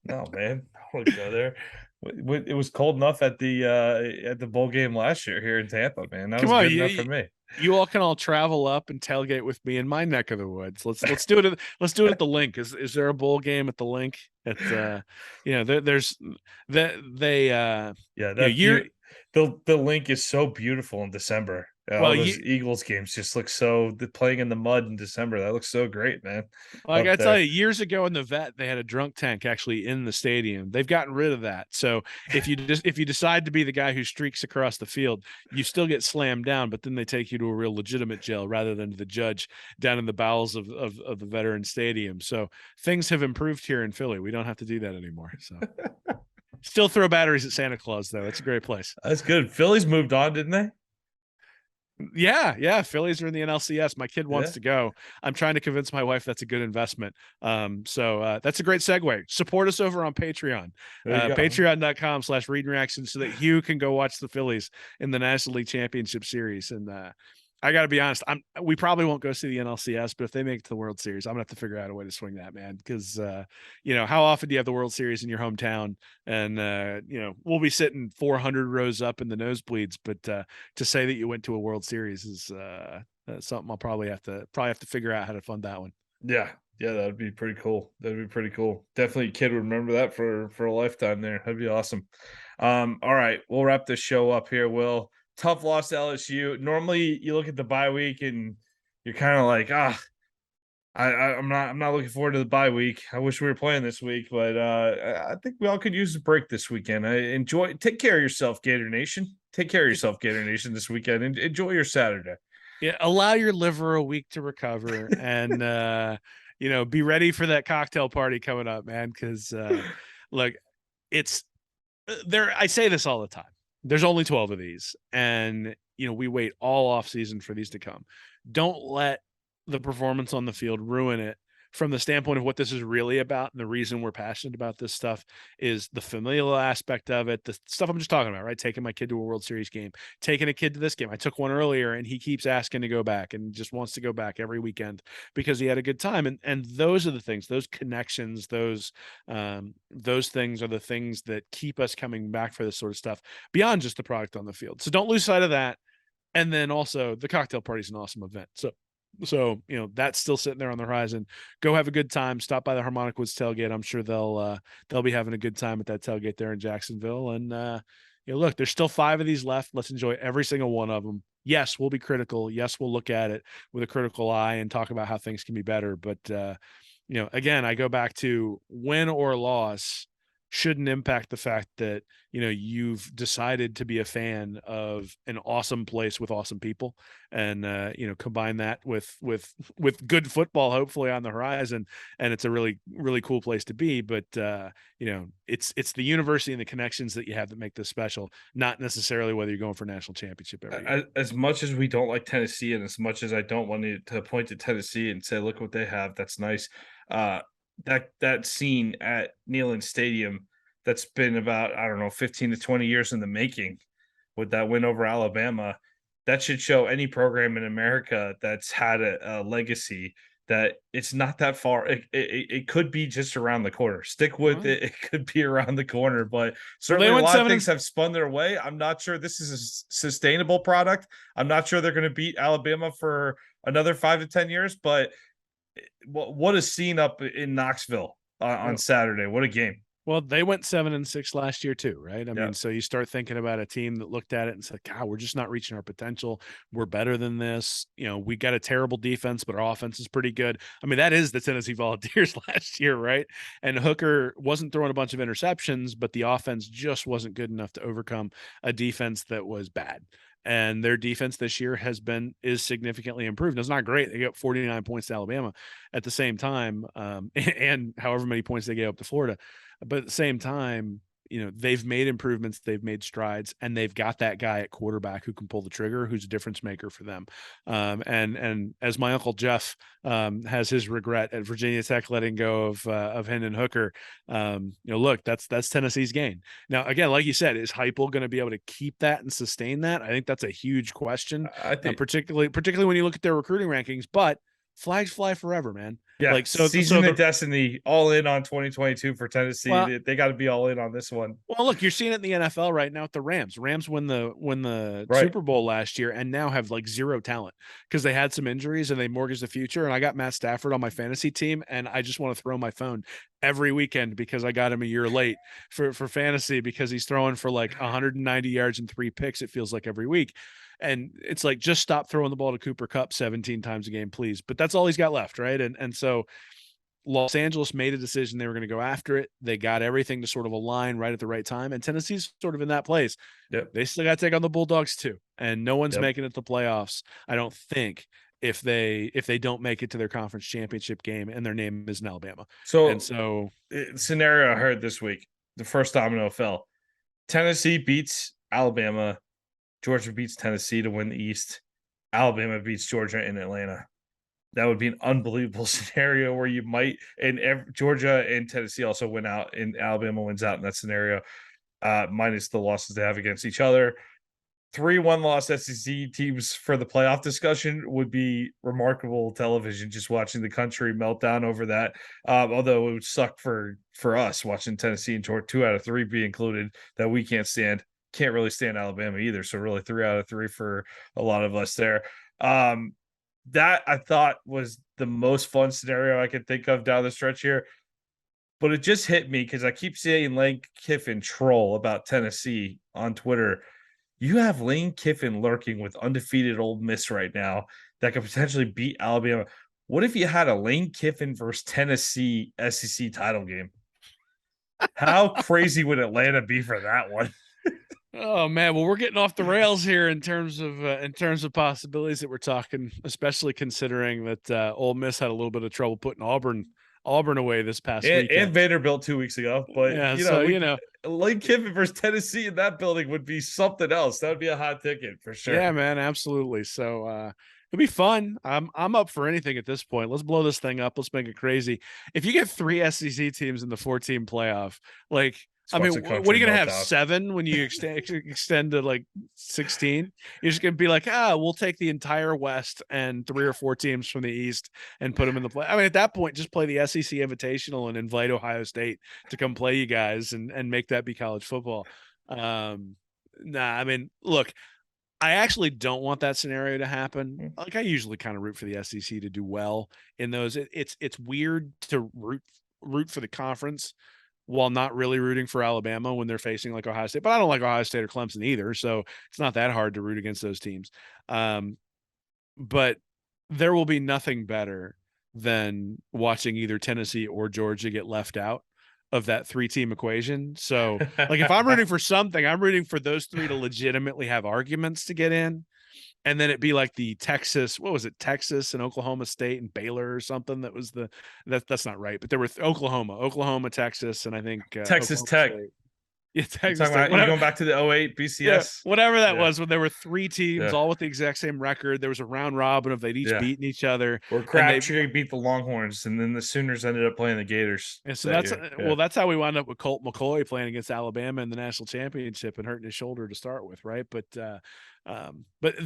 No, man, I want to go there. It was cold enough at the bowl game last year here in Tampa, man. That was good enough for me. You all can all travel up and tailgate with me in my neck of the woods. Let's do it. Let's do it at the Link. Is there a bowl game at the Link? At there's that they the Link is so beautiful in December. All those Eagles games just look playing in the mud in December. That looks so great, man. Well, I gotta tell you, years ago in the Vet, they had a drunk tank actually in the stadium. They've gotten rid of that. So if you decide to be the guy who streaks across the field, you still get slammed down, but then they take you to a real legitimate jail rather than to the judge down in the bowels of the Veteran Stadium. So things have improved here in Philly. We don't have to do that anymore. So still throw batteries at Santa Claus, though. It's a great place. That's good. Philly's moved on, didn't they? Yeah. Phillies are in the NLCS. My kid wants to go. I'm trying to convince my wife that's a good investment. So that's a great segue. Support us over on Patreon, patreon.com/readandreaction so that Hugh can go watch the Phillies in the National League Championship Series. And I got to be honest, we probably won't go see the NLCS, but if they make it to the World Series, I'm gonna have to figure out a way to swing that, man. Because how often do you have the World Series in your hometown? And we'll be sitting 400 rows up in the nosebleeds, but to say that you went to a World Series is something I'll probably have to figure out how to fund that one. Yeah, that'd be pretty cool. Definitely, kid would remember that for a lifetime. That'd be awesome. All right, we'll wrap this show up here, Will. Tough loss to LSU. Normally, you look at the bye week and you're kind of like, I'm not looking forward to the bye week. I wish we were playing this week, but I think we all could use a break this weekend. Take care of yourself, Gator Nation. Take care of yourself, Gator Nation, this weekend. And enjoy your Saturday. Yeah, allow your liver a week to recover, and be ready for that cocktail party coming up, man. Because look, it's there. I say this all the time. There's only 12 of these, and we wait all off season for these to come. Don't let the performance on the field ruin it from the standpoint of what this is really about. And the reason we're passionate about this stuff is the familial aspect of it, the stuff I'm just talking about, right? Taking my kid to a World Series game, taking a kid to this game. I took one earlier and he keeps asking to go back and just wants to go back every weekend because he had a good time. And those are the things, those connections, those things are the things that keep us coming back for this sort of stuff beyond just the product on the field. So don't lose sight of that. And then also the cocktail party is an awesome event. So that's still sitting there on the horizon. Go have a good time. Stop by the Harmonic Woods tailgate. I'm sure they'll be having a good time at that tailgate there in Jacksonville. And look, there's still 5 of these left. Let's enjoy every single one of them. Yes, we'll be critical. Yes, we'll look at it with a critical eye and talk about how things can be better. But again, I go back to win or loss shouldn't impact the fact that you've decided to be a fan of an awesome place with awesome people, and combine that with good football hopefully on the horizon, and it's a really, really cool place to be. But it's the university and the connections that you have that make this special, not necessarily whether you're going for a national championship every year. As much as we don't like Tennessee, and as much as I don't want to point to Tennessee and say, look what they have, that's nice. That scene at Neyland Stadium, that's been about, 15 to 20 years in the making with that win over Alabama. That should show any program in America that's had a legacy that it's not that far. It could be just around the corner. Stick with it. It could be around the corner, but certainly a lot of things have spun their way. I'm not sure this is a sustainable product. I'm not sure they're going to beat Alabama for another 5 to 10 years, but what a scene up in Knoxville on Saturday. What a game. Well, they went 7-6 last year too, right? I mean, so you start thinking about a team that looked at it and said, God, we're just not reaching our potential. We're better than this. We got a terrible defense, but our offense is pretty good. I mean, that is the Tennessee Volunteers last year, right? And Hooker wasn't throwing a bunch of interceptions, but the offense just wasn't good enough to overcome a defense that was bad. and their defense this year is significantly improved. It's not great. They got 49 points to Alabama at the same time, and however many points they gave up to Florida. But at the same time, they've made improvements, they've made strides, and they've got that guy at quarterback who can pull the trigger, who's a difference maker for them. And as my uncle Jeff has his regret at Virginia Tech letting go of Hendon Hooker, look, that's Tennessee's gain. Now, again, like you said, is Heupel going to be able to keep that and sustain that? I think that's a huge question, I think particularly when you look at their recruiting rankings. But flags fly forever, man. Yeah, like season of destiny, all in on 2022 for Tennessee. Well, they got to be all in on this one. Well, look, you're seeing it in the NFL right now with the Rams. Rams win the Right. Super Bowl last year and now have like zero talent because they had some injuries and they mortgaged the future. And I got Matt Stafford on my fantasy team, and I just want to throw my phone every weekend because I got him a year late for fantasy because he's throwing for like 190 yards and 3 picks. It feels like every week. And it's like, just stop throwing the ball to Cooper Kupp 17 times a game, please. But that's all he's got left, right? And so Los Angeles made a decision they were going to go after it. They got everything to sort of align right at the right time. And Tennessee's sort of in that place. Yep. They still got to take on the Bulldogs too. And no one's making it to the playoffs, I don't think, if they don't make it to their conference championship game and their name is in Alabama. So scenario I heard this week, the first domino fell. Tennessee beats Alabama. Georgia beats Tennessee to win the East. Alabama beats Georgia in Atlanta. That would be an unbelievable scenario where you might, and Georgia and Tennessee also win out, and Alabama wins out in that scenario, minus the losses they have against each other. 3 one-loss SEC teams for the playoff discussion would be remarkable television, just watching the country melt down over that. Although it would suck for us watching Tennessee and Georgia, 2 out of 3 be included, that we can't stand. Can't really stand Alabama either. So really 3 out of 3 for a lot of us there. That I thought was the most fun scenario I could think of down the stretch here. But it just hit me because I keep seeing Lane Kiffin troll about Tennessee on Twitter. You have Lane Kiffin lurking with undefeated Ole Miss right now that could potentially beat Alabama. What if you had a Lane Kiffin versus Tennessee SEC title game? How crazy would Atlanta be for that one? Oh man, well, we're getting off the rails here in terms of possibilities that we're talking, especially considering that Ole Miss had a little bit of trouble putting Auburn away this past weekend. And Vanderbilt 2 weeks ago. But yeah, Lane Kiffin versus Tennessee in that building would be something else. That would be a hot ticket for sure. Yeah, man, absolutely. So it'll be fun. I'm up for anything at this point. Let's blow this thing up. Let's make it crazy. If you get 3 SEC teams in the 4-team playoff, like, I mean, what are you going to have, 7 when you extend to like 16? You're just going to be like, we'll take the entire West and 3 or 4 teams from the East and put them in the play. I mean, at that point, just play the SEC Invitational and invite Ohio State to come play you guys and make that be college football. I mean, look, I actually don't want that scenario to happen. Like, I usually kind of root for the SEC to do well in those. It's weird to root for the conference while not really rooting for Alabama when they're facing like Ohio State. But I don't like Ohio State or Clemson either, so it's not that hard to root against those teams. But there will be nothing better than watching either Tennessee or Georgia get left out of that 3-team equation. So, like, if I'm rooting for something, I'm rooting for those 3 to legitimately have arguments to get in. And then it'd be like the Texas and Oklahoma State and Baylor or something. That's not right. But there were Oklahoma, Texas, and I think Texas Oklahoma Tech. State. Yeah, Texas Tech. You're going back to the 08 BCS. Yeah, whatever that was, when there were 3 teams all with the exact same record. There was a round robin of they'd each beaten each other. Or Crabtree beat the Longhorns, and then the Sooners ended up playing the Gators. And so that's how we wound up with Colt McCoy playing against Alabama in the national championship and hurting his shoulder to start with, right? But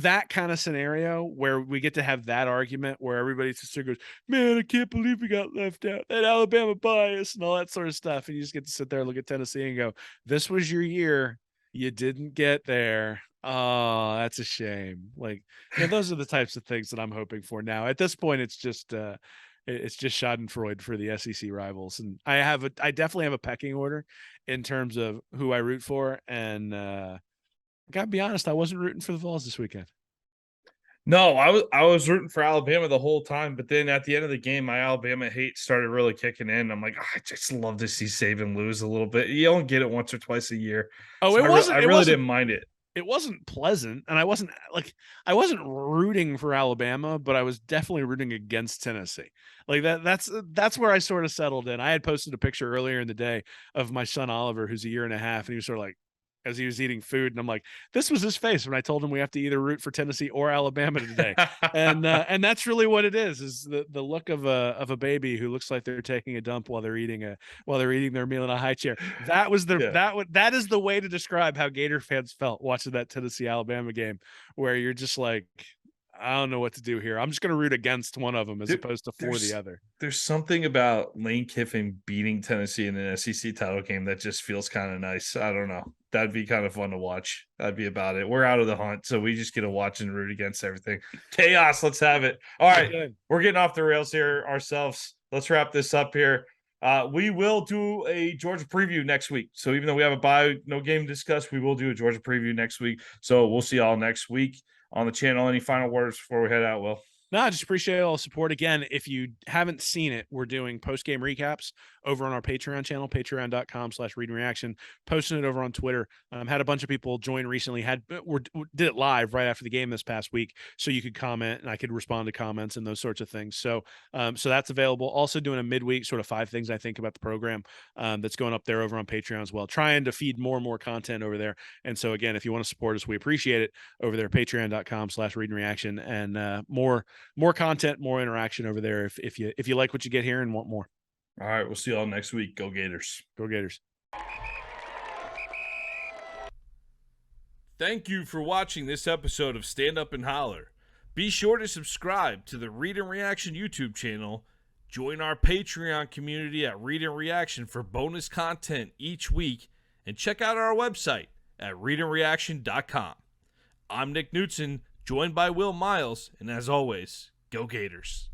that kind of scenario where we get to have that argument where everybody just goes, man, I can't believe we got left out, that Alabama bias and all that sort of stuff. And you just get to sit there and look at Tennessee and go, this was your year. You didn't get there. Oh, that's a shame. Like, those are the types of things that I'm hoping for now. At this point, it's just schadenfreude for the SEC rivals. And I definitely have a pecking order in terms of who I root for. And I gotta be honest, I wasn't rooting for the Vols this weekend. No, I was rooting for Alabama the whole time, but then at the end of the game, my Alabama hate started really kicking in. I'm like, I just love to see Saban lose a little bit. You don't get it once or twice a year. Oh, so I really didn't mind it. it wasn't pleasant, and I wasn't rooting for Alabama, but I was definitely rooting against Tennessee. Like that's where I sort of settled in. I had posted a picture earlier in the day of my son Oliver, who's a year and a half, and he was sort of like, as he was eating food, and I'm like, this was his face when I told him we have to either root for Tennessee or Alabama today. And that's really what it is the look of a baby who looks like they're taking a dump while they're eating their meal in a high chair. Yeah. That is the way to describe how Gator fans felt watching that Tennessee Alabama game, where you're just like, I don't know what to do here. I'm just going to root against one of them as opposed to for the other. There's something about Lane Kiffin beating Tennessee in an SEC title game that just feels kind of nice. I don't know. That'd be kind of fun to watch. That'd be about it. We're out of the hunt, so we just get to watch and root against everything. Chaos. Let's have it. All right. Okay. We're getting off the rails here ourselves. Let's wrap this up here. We will do a Georgia preview next week. So even though we have a bye, no game to discuss, we will do a Georgia preview next week. So we'll see y'all next week on the channel. Any final words before we head out, Will? No, I just appreciate all the support. Again, if you haven't seen it, we're doing post-game recaps over on our Patreon channel, patreon.com/readandreaction, posting it over on Twitter. Had a bunch of people join recently, did it live right after the game this past week, so you could comment and I could respond to comments and those sorts of things. So that's available. Also doing a midweek sort of 5 things I think about the program that's going up there over on Patreon as well, trying to feed more and more content over there. And so again, if you want to support us, we appreciate it over there, patreon.com/readandreaction, and more content, more interaction over there if you like what you get here and want more. All right, we'll see y'all next week. Go Gators. Go Gators. Thank you for watching this episode of Stand Up and Holler. Be sure to subscribe to the Read and Reaction YouTube channel, join our Patreon community at Read and Reaction for bonus content each week, and check out our website at readandreaction.com. I'm Nick Knudsen, joined by Will Miles, and as always, go Gators.